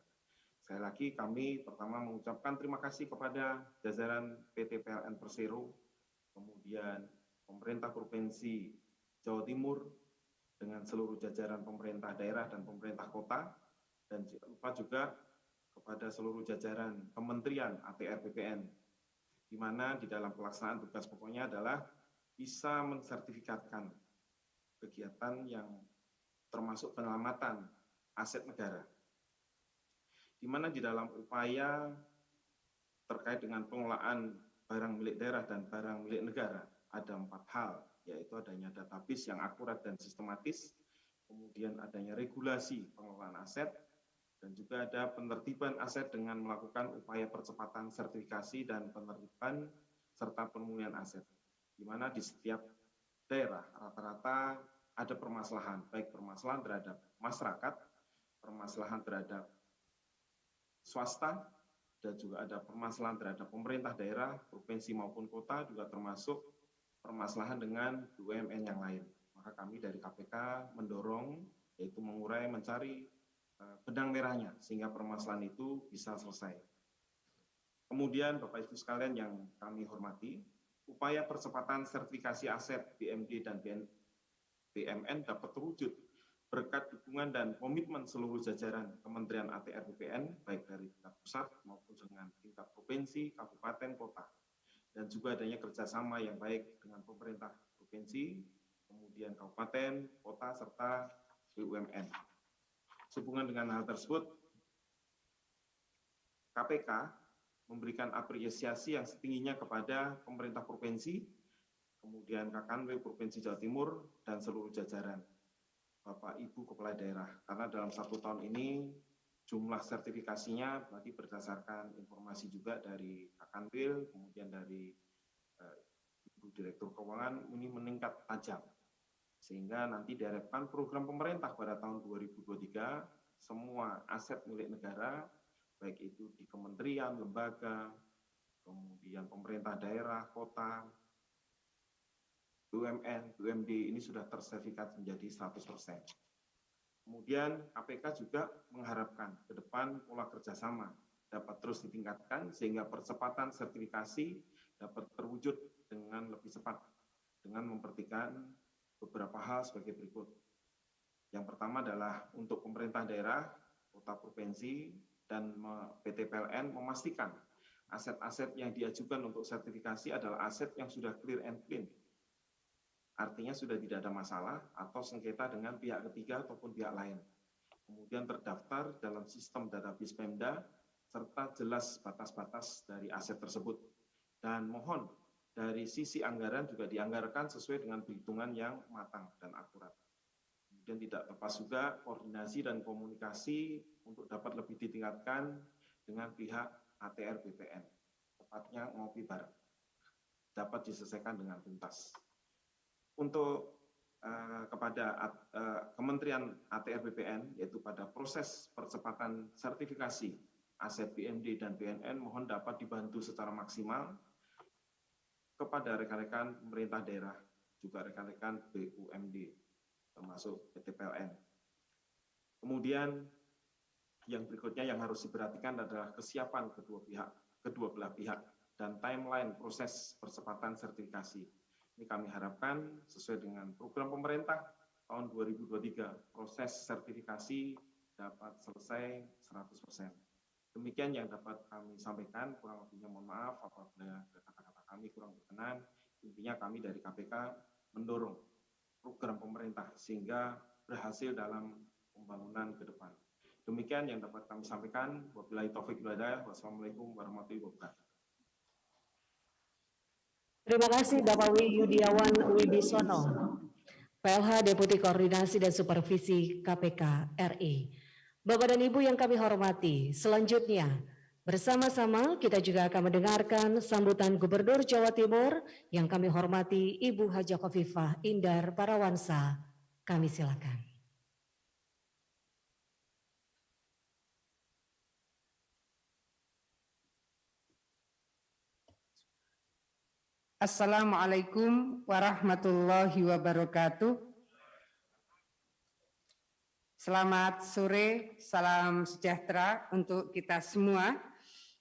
Speaker 7: Sekali lagi, kami pertama mengucapkan terima kasih kepada jajaran PT PLN Persero, kemudian pemerintah Provinsi Jawa Timur, dengan seluruh jajaran pemerintah daerah dan pemerintah kota, dan lupa juga kepada seluruh jajaran kementerian ATR BPN, di mana di dalam pelaksanaan tugas pokoknya adalah bisa mensertifikatkan kegiatan yang termasuk penyelamatan aset negara, di mana di dalam upaya terkait dengan pengelolaan barang milik daerah dan barang milik negara ada 4 hal, yaitu adanya database yang akurat dan sistematis, kemudian adanya regulasi pengelolaan aset, Dan juga ada penertiban aset dengan melakukan upaya percepatan sertifikasi dan penertiban serta pemulihan aset, di mana di setiap daerah rata-rata ada permasalahan, baik permasalahan terhadap masyarakat, permasalahan terhadap swasta, dan juga ada permasalahan terhadap pemerintah daerah, provinsi maupun kota, juga termasuk permasalahan dengan BUMN yang lain. Maka kami dari KPK mendorong, yaitu mengurai, mencari benang merahnya, sehingga permasalahan itu bisa selesai. Kemudian Bapak Ibu sekalian yang kami hormati, upaya percepatan sertifikasi aset BMD dan BMN dapat terwujud berkat dukungan dan komitmen seluruh jajaran Kementerian ATR BPN, baik dari tingkat pusat maupun dengan tingkat provinsi, kabupaten, kota. Dan juga adanya kerjasama yang baik dengan pemerintah provinsi, kemudian kabupaten, kota, serta BUMN. Sehubungan dengan hal tersebut, KPK memberikan apresiasi yang setingginya kepada pemerintah provinsi, kemudian Kakanwil Provinsi Jawa Timur, dan seluruh jajaran Bapak Ibu Kepala Daerah. Karena dalam 1 tahun ini jumlah sertifikasinya berarti berdasarkan informasi juga dari Kakanwil, kemudian dari Ibu Direktur Keuangan, ini meningkat tajam. Sehingga nanti diharapkan program pemerintah pada tahun 2023, semua aset milik negara, baik itu di kementerian, lembaga, kemudian pemerintah daerah, kota, BUMN, BUMD, ini sudah tersertifikat menjadi 100%. Kemudian KPK juga mengharapkan ke depan pola kerjasama dapat terus ditingkatkan sehingga percepatan sertifikasi dapat terwujud dengan lebih cepat dengan memperhatikan beberapa hal sebagai berikut. Yang pertama adalah untuk pemerintah daerah, kota, provinsi, dan PT PLN memastikan aset-aset yang diajukan untuk sertifikasi adalah aset yang sudah clear and clean. Artinya sudah tidak ada masalah atau sengketa dengan pihak ketiga ataupun pihak lain. Kemudian terdaftar dalam sistem database Pemda, serta jelas batas-batas dari aset tersebut. Dan mohon dari sisi anggaran juga dianggarkan sesuai dengan perhitungan yang matang dan akurat. Kemudian tidak lepas juga koordinasi dan komunikasi untuk dapat lebih ditingkatkan dengan pihak ATR BPN, tepatnya ngopi bareng, dapat diselesaikan dengan tuntas. Untuk kepada Kementerian ATR BPN, yaitu pada proses percepatan sertifikasi aset BMD dan BNN, mohon dapat dibantu secara maksimal kepada rekan-rekan pemerintah daerah, juga rekan-rekan BUMD, termasuk PT PLN. Kemudian yang berikutnya yang harus diperhatikan adalah kesiapan kedua belah pihak dan timeline proses percepatan sertifikasi. Ini kami harapkan sesuai dengan program pemerintah tahun 2023, proses sertifikasi dapat selesai 100%. Demikian yang dapat kami sampaikan, kurang lebihnya mohon maaf apabila kata-kata kami kurang berkenan. Intinya kami dari KPK mendorong program pemerintah sehingga berhasil dalam pembangunan ke depan. Demikian yang dapat kami sampaikan. Wabillahi taufiq wal hidayah. Wassalamualaikum warahmatullahi wabarakatuh.
Speaker 2: Terima kasih Bapak Yudiawan Wibisono, PLH Deputi Koordinasi dan Supervisi KPK RI. Bapak dan Ibu yang kami hormati, selanjutnya bersama-sama kita juga akan mendengarkan sambutan Gubernur Jawa Timur yang kami hormati Ibu Haja Khofifah Indar Parawansa. Kami silakan.
Speaker 8: Assalamualaikum warahmatullahi wabarakatuh. Selamat sore, salam sejahtera untuk kita semua.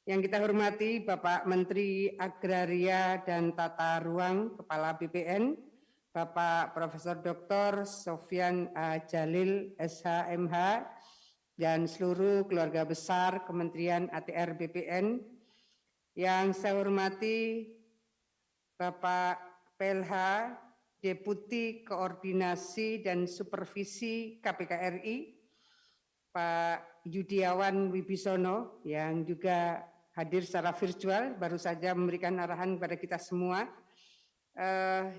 Speaker 8: Yang kita hormati Bapak Menteri Agraria dan Tata Ruang Kepala BPN, Bapak Profesor Dr. Sofyan Jalil SHMH, dan seluruh keluarga besar Kementerian ATR BPN. Yang saya hormati Bapak PLH, Deputi Koordinasi dan Supervisi KPK RI, Pak Yudiawan Wibisono, yang juga hadir secara virtual, baru saja memberikan arahan kepada kita semua.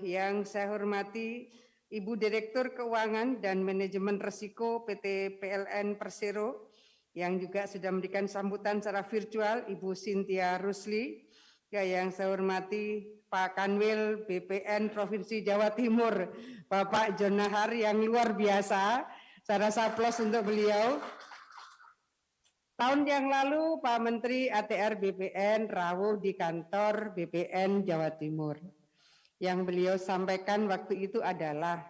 Speaker 8: Yang saya hormati Ibu Direktur Keuangan dan Manajemen Risiko PT PLN Persero, yang juga sudah memberikan sambutan secara virtual, Ibu Cynthia Rusli, yang saya hormati Pak Kanwil BPN Provinsi Jawa Timur, Bapak John Nahar yang luar biasa. Saya rasa aplaus untuk beliau. Tahun yang lalu Pak Menteri ATR BPN rawuh di kantor BPN Jawa Timur. Yang beliau sampaikan waktu itu adalah,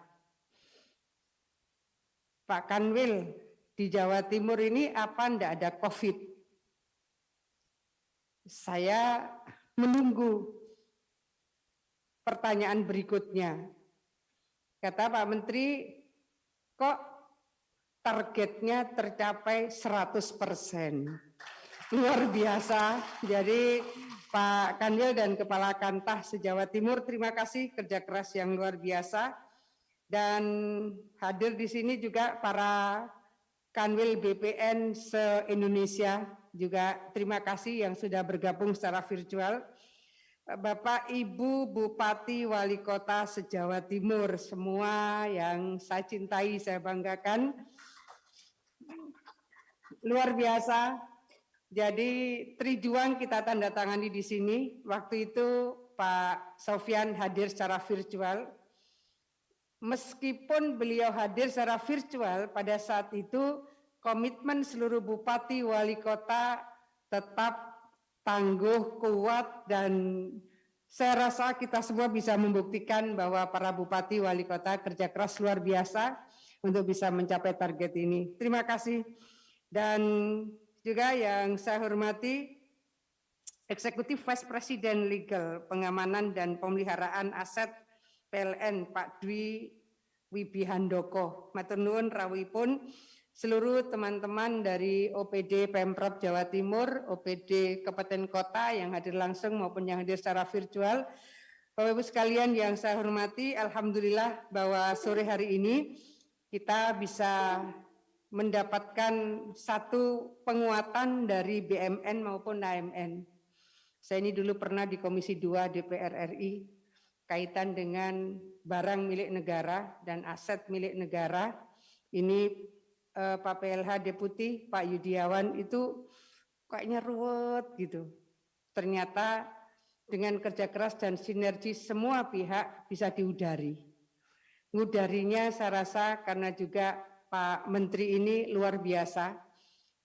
Speaker 8: Pak Kanwil, di Jawa Timur ini apa ndak ada COVID? Saya menunggu pertanyaan berikutnya. Kata Pak Menteri, kok targetnya tercapai 100%. Luar biasa. Jadi Pak Kanwil dan Kepala Kantah se-Jawa Timur, terima kasih kerja keras yang luar biasa. Dan hadir di sini juga para Kanwil BPN se-Indonesia, juga terima kasih yang sudah bergabung secara virtual. Bapak, Ibu, Bupati, Wali Kota se-Jawa Timur, semua yang saya cintai, saya banggakan. Luar biasa. Jadi Trijuang kita tanda tangani di sini. Waktu itu Pak Sofyan hadir secara virtual. Meskipun beliau hadir secara virtual, pada saat itu komitmen seluruh bupati wali kota tetap tangguh, kuat, dan saya rasa kita semua bisa membuktikan bahwa para bupati wali kota kerja keras luar biasa untuk bisa mencapai target ini. Terima kasih. Dan juga yang saya hormati Eksekutif Vice President Legal, Pengamanan dan Pemeliharaan Aset PLN Pak Dwi Wibihandoko. Matur nuwun rawuhipun seluruh teman-teman dari OPD Pemprov Jawa Timur, OPD Kabupaten Kota yang hadir langsung maupun yang hadir secara virtual. Bapak Ibu sekalian yang saya hormati, alhamdulillah bahwa sore hari ini kita bisa mendapatkan satu penguatan dari BMN maupun AMN. Saya ini dulu pernah di Komisi 2 DPR RI kaitan dengan barang milik negara dan aset milik negara. Ini Pak PLH Deputi, Pak Yudiawan itu kayaknya ruwet gitu. Ternyata dengan kerja keras dan sinergi semua pihak bisa diudari. Ngudarinya saya rasa karena juga Pak Menteri ini luar biasa,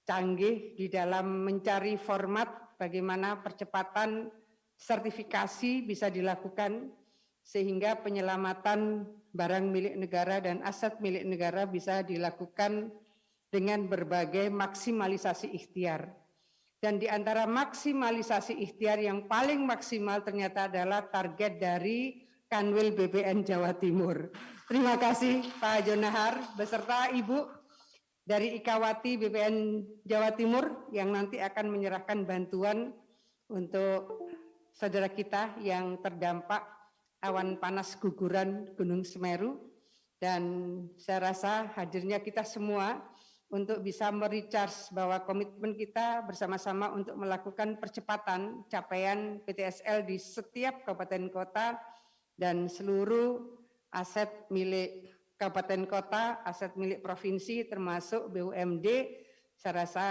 Speaker 8: canggih di dalam mencari format bagaimana percepatan sertifikasi bisa dilakukan sehingga penyelamatan barang milik negara dan aset milik negara bisa dilakukan dengan berbagai maksimalisasi ikhtiar. Dan di antara maksimalisasi ikhtiar yang paling maksimal ternyata adalah target dari Kanwil BPN Jawa Timur. Terima kasih Pak Jonahar beserta Ibu dari Ikawati BPN Jawa Timur yang nanti akan menyerahkan bantuan untuk saudara kita yang terdampak awan panas guguran Gunung Semeru. Dan saya rasa hadirnya kita semua untuk bisa merecharge bahwa komitmen kita bersama-sama untuk melakukan percepatan capaian PTSL di setiap kabupaten kota dan seluruh aset milik kabupaten kota, aset milik provinsi termasuk BUMD. Saya rasa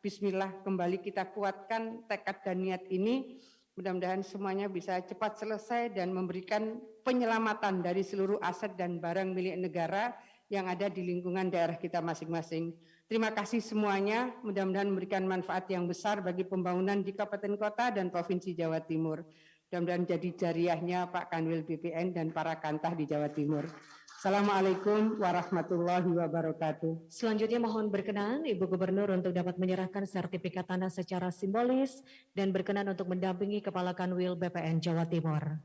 Speaker 8: bismillah kembali kita kuatkan tekad dan niat ini. Mudah-mudahan semuanya bisa cepat selesai dan memberikan penyelamatan dari seluruh aset dan barang milik negara yang ada di lingkungan daerah kita masing-masing. Terima kasih semuanya, mudah-mudahan memberikan manfaat yang besar bagi pembangunan di kabupaten kota dan provinsi Jawa Timur. Mudah-mudahan jadi jariahnya Pak Kanwil BPN dan para kantah di Jawa Timur. Assalamualaikum warahmatullahi wabarakatuh.
Speaker 2: Selanjutnya mohon berkenan Ibu Gubernur untuk dapat menyerahkan sertifikat tanah secara simbolis dan berkenan untuk mendampingi Kepala Kanwil BPN Jawa Timur.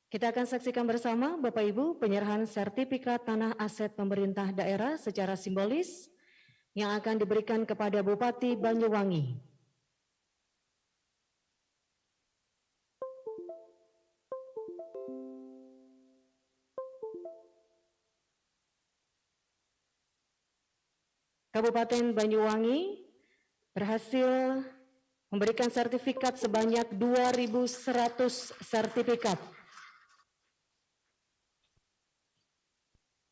Speaker 2: Kita akan saksikan bersama Bapak Ibu penyerahan sertifikat tanah aset pemerintah daerah secara simbolis yang akan diberikan kepada Bupati Banyuwangi. Kabupaten Banyuwangi berhasil memberikan sertifikat sebanyak 2.100 sertifikat.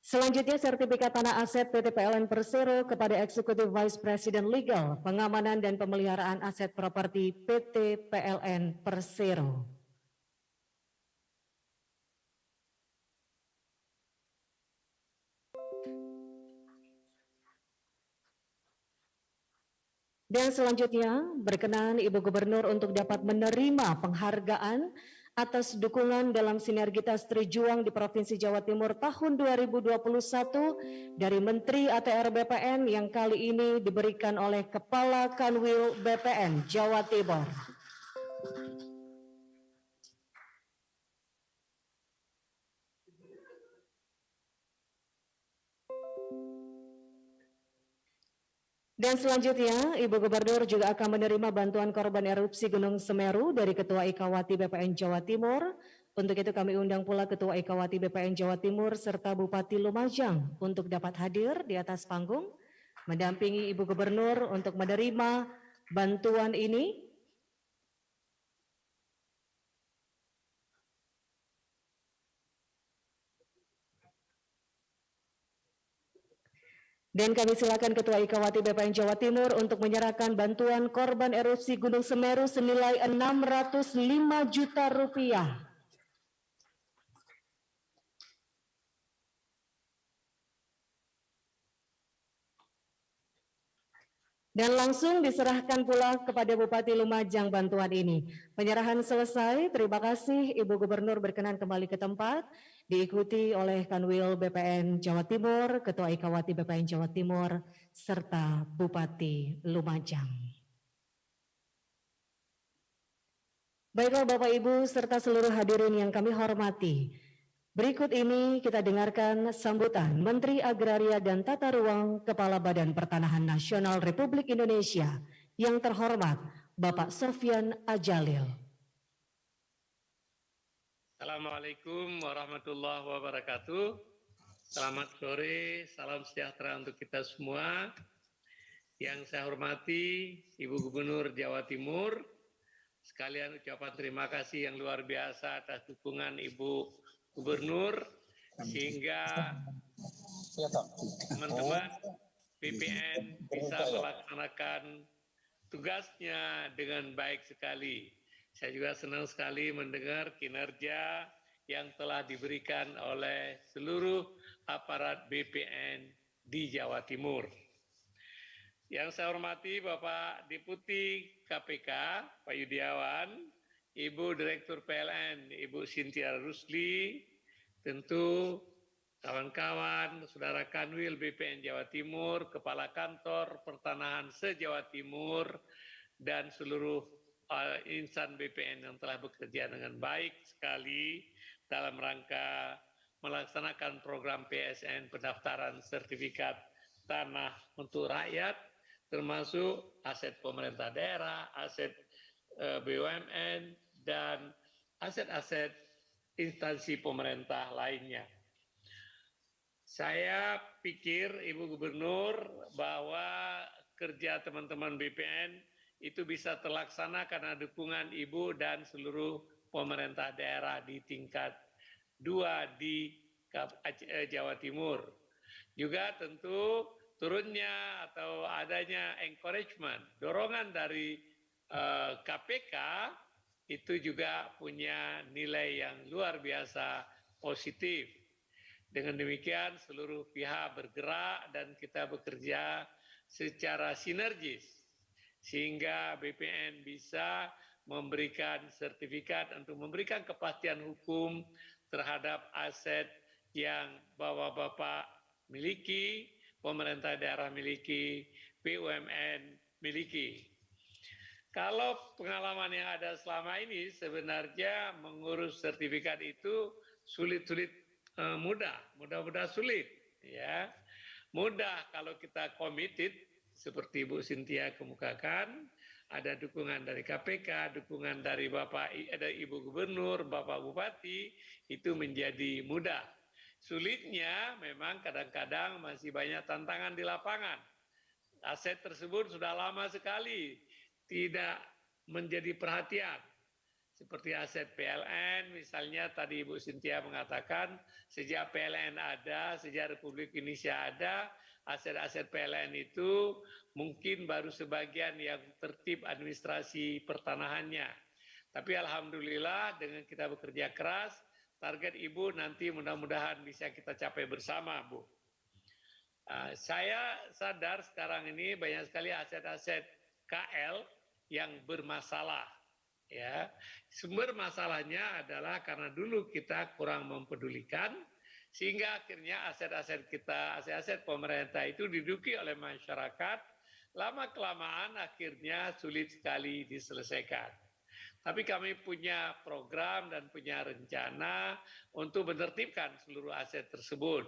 Speaker 2: Selanjutnya, sertifikat tanah aset PT PLN Persero kepada Eksekutif Vice President Legal, Pengamanan dan Pemeliharaan Aset Properti PT PLN Persero. Dan selanjutnya, berkenan Ibu Gubernur untuk dapat menerima penghargaan atas dukungan dalam sinergitas Trijuang di Provinsi Jawa Timur tahun 2021 dari Menteri ATR BPN yang kali ini diberikan oleh Kepala Kanwil BPN Jawa Timur. Dan selanjutnya, Ibu Gubernur juga akan menerima bantuan korban erupsi Gunung Semeru dari Ketua Ikawati BPN Jawa Timur. Untuk itu kami undang pula Ketua Ikawati BPN Jawa Timur serta Bupati Lumajang untuk dapat hadir di atas panggung, mendampingi Ibu Gubernur untuk menerima bantuan ini. Dan kami silakan Ketua Ikawati BPN Jawa Timur untuk menyerahkan bantuan korban erupsi Gunung Semeru senilai 605 juta rupiah. Dan langsung diserahkan pula kepada Bupati Lumajang bantuan ini. Penyerahan selesai, terima kasih Ibu Gubernur berkenan kembali ke tempat, diikuti oleh Kanwil BPN Jawa Timur, Ketua Ikawati BPN Jawa Timur, serta Bupati Lumajang. Baiklah Bapak Ibu serta seluruh hadirin yang kami hormati, berikut ini kita dengarkan sambutan Menteri Agraria dan Tata Ruang Kepala Badan Pertanahan Nasional Republik Indonesia yang terhormat Bapak Sofyan Adjalil.
Speaker 9: Assalamualaikum warahmatullahi wabarakatuh. Selamat sore, salam sejahtera untuk kita semua. Yang saya hormati Ibu Gubernur Jawa Timur, sekalian ucapan terima kasih yang luar biasa atas dukungan Ibu Gubernur sehingga teman-teman BPN bisa melaksanakan tugasnya dengan baik sekali. Saya juga senang sekali mendengar kinerja yang telah diberikan oleh seluruh aparat BPN di Jawa Timur. Yang saya hormati Bapak Deputi KPK, Pak Yudiawan, Ibu Direktur PLN, Ibu Cynthia Rusli, tentu kawan-kawan, saudara Kanwil BPN Jawa Timur, Kepala Kantor Pertanahan se-Jawa Timur, dan seluruh insan BPN yang telah bekerja dengan baik sekali dalam rangka melaksanakan program PSN pendaftaran sertifikat tanah untuk rakyat, termasuk aset pemerintah daerah, aset BUMN, dan aset-aset instansi pemerintah lainnya. Saya pikir Ibu Gubernur bahwa kerja teman-teman BPN itu bisa terlaksana karena dukungan Ibu dan seluruh pemerintah daerah di tingkat 2 di Jawa Timur. Juga tentu turunnya atau adanya encouragement, dorongan dari KPK itu juga punya nilai yang luar biasa positif. Dengan demikian seluruh pihak bergerak dan kita bekerja secara sinergis sehingga BPN bisa memberikan sertifikat untuk memberikan kepastian hukum terhadap aset yang Bapak-Bapak miliki, pemerintah daerah miliki, BUMN miliki. Kalau pengalaman yang ada selama ini sebenarnya mengurus sertifikat itu sulit-sulit mudah sulit, ya. Mudah kalau kita committed seperti Bu Cynthia kemukakan, ada dukungan dari KPK, dukungan dari ada Ibu Gubernur, Bapak Bupati, itu menjadi mudah. Sulitnya memang kadang-kadang masih banyak tantangan di lapangan. Aset tersebut sudah lama sekali tidak menjadi perhatian. seperti aset PLN, misalnya tadi Ibu Cynthia mengatakan sejak PLN ada, sejak Republik Indonesia ada, aset-aset PLN itu mungkin baru sebagian yang tertib administrasi pertanahannya. Tapi alhamdulillah dengan kita bekerja keras, target Ibu nanti mudah-mudahan bisa kita capai bersama, Bu. Saya sadar sekarang ini banyak sekali aset-aset KL yang bermasalah. Ya, sumber masalahnya adalah karena dulu kita kurang mempedulikan, sehingga akhirnya aset-aset kita, aset-aset pemerintah itu diduduki oleh masyarakat, lama-kelamaan akhirnya sulit sekali diselesaikan. Tapi kami punya program dan punya rencana untuk menertibkan seluruh aset tersebut.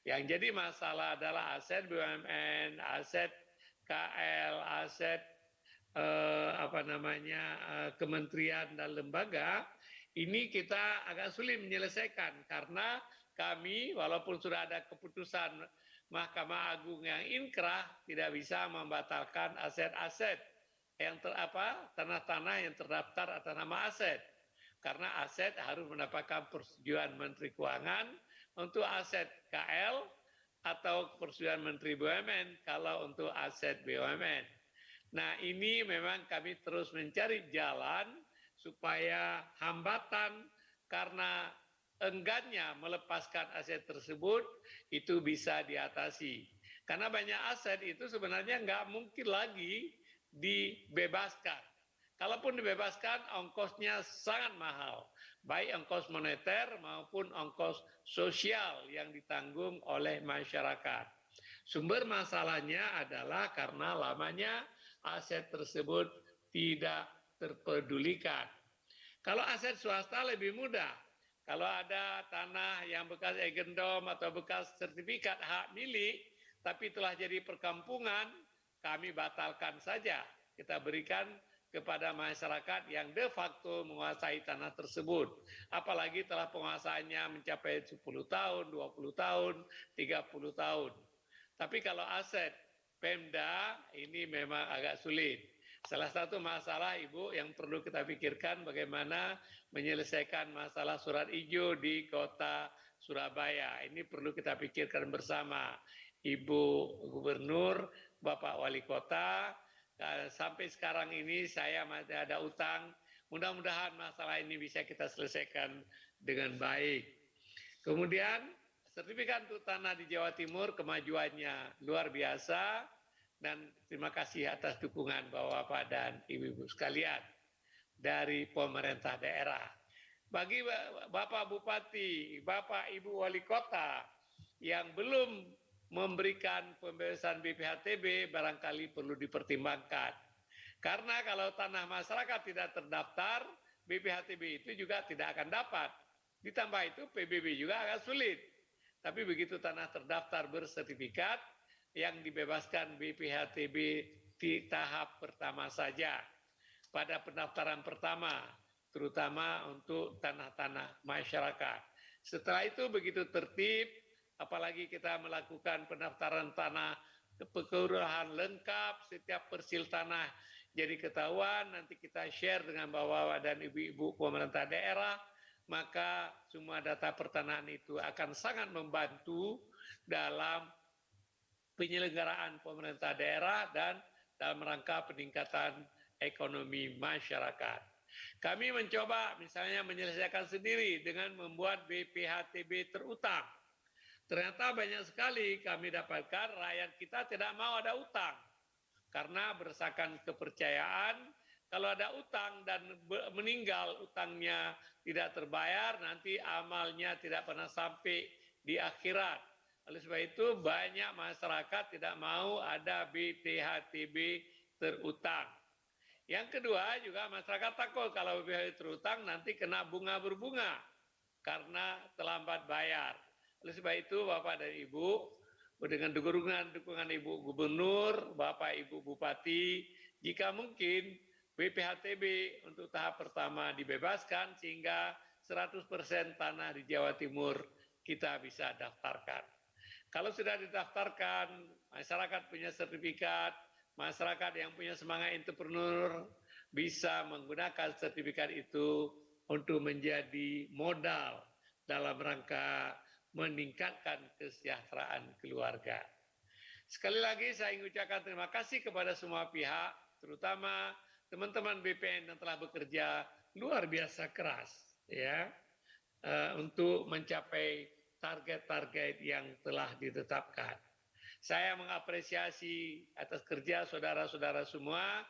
Speaker 9: Yang jadi masalah adalah aset BUMN, aset KL, aset kementerian dan lembaga, ini kita agak sulit menyelesaikan karena kami walaupun sudah ada keputusan Mahkamah Agung yang inkrah tidak bisa membatalkan aset-aset yang tanah-tanah yang terdaftar atas nama aset, karena aset harus mendapatkan persetujuan Menteri Keuangan untuk aset KL atau persetujuan Menteri BUMN kalau untuk aset BUMN. Nah, ini memang kami terus mencari jalan supaya hambatan karena enggannya melepaskan aset tersebut itu bisa diatasi. Karena banyak aset itu sebenarnya nggak mungkin lagi dibebaskan. Kalaupun dibebaskan, ongkosnya sangat mahal, baik ongkos moneter maupun ongkos sosial yang ditanggung oleh masyarakat. Sumber masalahnya adalah karena lamanya aset tersebut tidak terpedulikan. Kalau aset swasta lebih mudah. Kalau ada tanah yang bekas egendom atau bekas sertifikat hak milik, tapi telah jadi perkampungan, kami batalkan saja. Kita berikan kepada masyarakat yang de facto menguasai tanah tersebut. Apalagi telah penguasaannya mencapai 10 tahun, 20 tahun, 30 tahun. Tapi kalau aset Pemda ini memang agak sulit. Salah satu masalah Ibu yang perlu kita pikirkan bagaimana menyelesaikan masalah surat hijau di kota Surabaya. Ini perlu kita pikirkan bersama Ibu Gubernur, Bapak Wali Kota. Sampai sekarang ini saya masih ada utang. Mudah-mudahan masalah ini bisa kita selesaikan dengan baik. Kemudian sertifikat untuk tanah di Jawa Timur kemajuannya luar biasa dan terima kasih atas dukungan Bapak dan Ibu-ibu sekalian dari pemerintah daerah. Bagi Bapak Bupati, Bapak Ibu Wali Kota yang belum memberikan pembebasan BPHTB barangkali perlu dipertimbangkan. Karena kalau tanah masyarakat tidak terdaftar, BPHTB itu juga tidak akan dapat. Ditambah itu PBB juga agak sulit. Tapi begitu tanah terdaftar bersertifikat, yang dibebaskan BPHTB di tahap pertama saja. Pada pendaftaran pertama, terutama untuk tanah-tanah masyarakat. Setelah itu begitu tertib, apalagi kita melakukan pendaftaran tanah kelurahan lengkap, setiap persil tanah jadi ketahuan, nanti kita share dengan bapak-bapak dan ibu-ibu pemerintah daerah, maka semua data pertanahan itu akan sangat membantu dalam penyelenggaraan pemerintah daerah dan dalam rangka peningkatan ekonomi masyarakat. Kami mencoba misalnya menyelesaikan sendiri dengan membuat BPHTB terutang. Ternyata banyak sekali kami dapatkan rakyat kita tidak mau ada utang. Karena berdasarkan kepercayaan, kalau ada utang dan meninggal utangnya tidak terbayar, nanti amalnya tidak pernah sampai di akhirat. Oleh sebab itu banyak masyarakat tidak mau ada BPHTB terutang. Yang kedua juga masyarakat takut kalau BPHTB terutang nanti kena bunga berbunga karena terlambat bayar. Oleh sebab itu Bapak dan Ibu, dengan dukungan Ibu Gubernur, Bapak Ibu Bupati, jika mungkin BPHTB untuk tahap pertama dibebaskan sehingga 100% tanah di Jawa Timur kita bisa daftarkan. Kalau sudah didaftarkan, masyarakat punya sertifikat, masyarakat yang punya semangat entrepreneur, bisa menggunakan sertifikat itu untuk menjadi modal dalam rangka meningkatkan kesejahteraan keluarga. Sekali lagi saya ingin ucapkan terima kasih kepada semua pihak, terutama teman-teman BPN yang telah bekerja luar biasa keras ya untuk mencapai target-target yang telah ditetapkan. Saya mengapresiasi atas kerja saudara-saudara semua.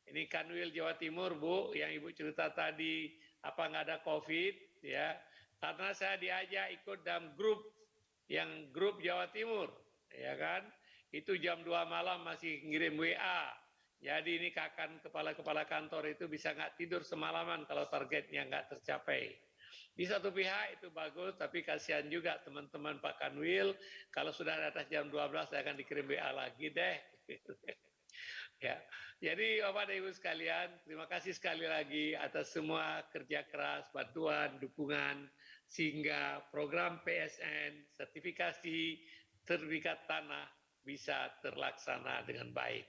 Speaker 9: Ini Kanwil Jawa Timur, Bu, yang Ibu cerita tadi, apa nggak ada COVID, ya. Karena saya diajak ikut dalam grup Jawa Timur, ya kan. Itu jam 2 malam masih ngirim WA. Jadi ini kepala-kepala kantor itu bisa nggak tidur semalaman kalau targetnya nggak tercapai. Di satu pihak itu bagus, tapi kasihan juga teman-teman Pak Kanwil, kalau sudah di atas jam 12 saya akan dikirim WA lagi deh. Ya, jadi Bapak dan Ibu sekalian, terima kasih sekali lagi atas semua kerja keras, bantuan, dukungan, sehingga program PSN, sertifikat tanah bisa terlaksana dengan baik.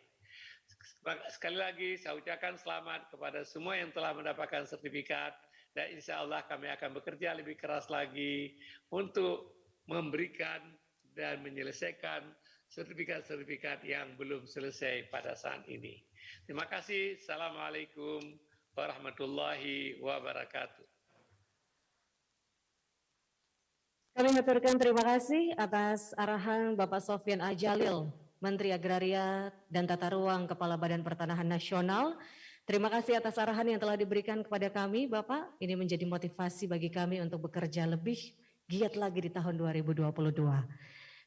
Speaker 9: Sekali lagi saya ucapkan selamat kepada semua yang telah mendapatkan sertifikat, dan insya Allah kami akan bekerja lebih keras lagi untuk memberikan dan menyelesaikan sertifikat-sertifikat yang belum selesai pada saat ini. Terima kasih. Assalamualaikum warahmatullahi wabarakatuh.
Speaker 2: Kami haturkan terima kasih atas arahan Bapak Sofyan Ajalil, Menteri Agraria dan Tata Ruang Kepala Badan Pertanahan Nasional. Terima kasih atas arahan yang telah diberikan kepada kami, Bapak. Ini menjadi motivasi bagi kami untuk bekerja lebih giat lagi di tahun 2022.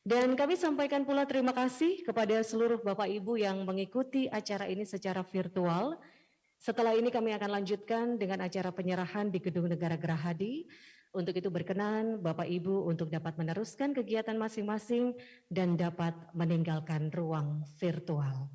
Speaker 2: Dan kami sampaikan pula terima kasih kepada seluruh Bapak Ibu yang mengikuti acara ini secara virtual. Setelah ini kami akan lanjutkan dengan acara penyerahan di Gedung Negara Gerahadi. Untuk itu berkenan Bapak Ibu untuk dapat meneruskan kegiatan masing-masing dan dapat meninggalkan ruang virtual.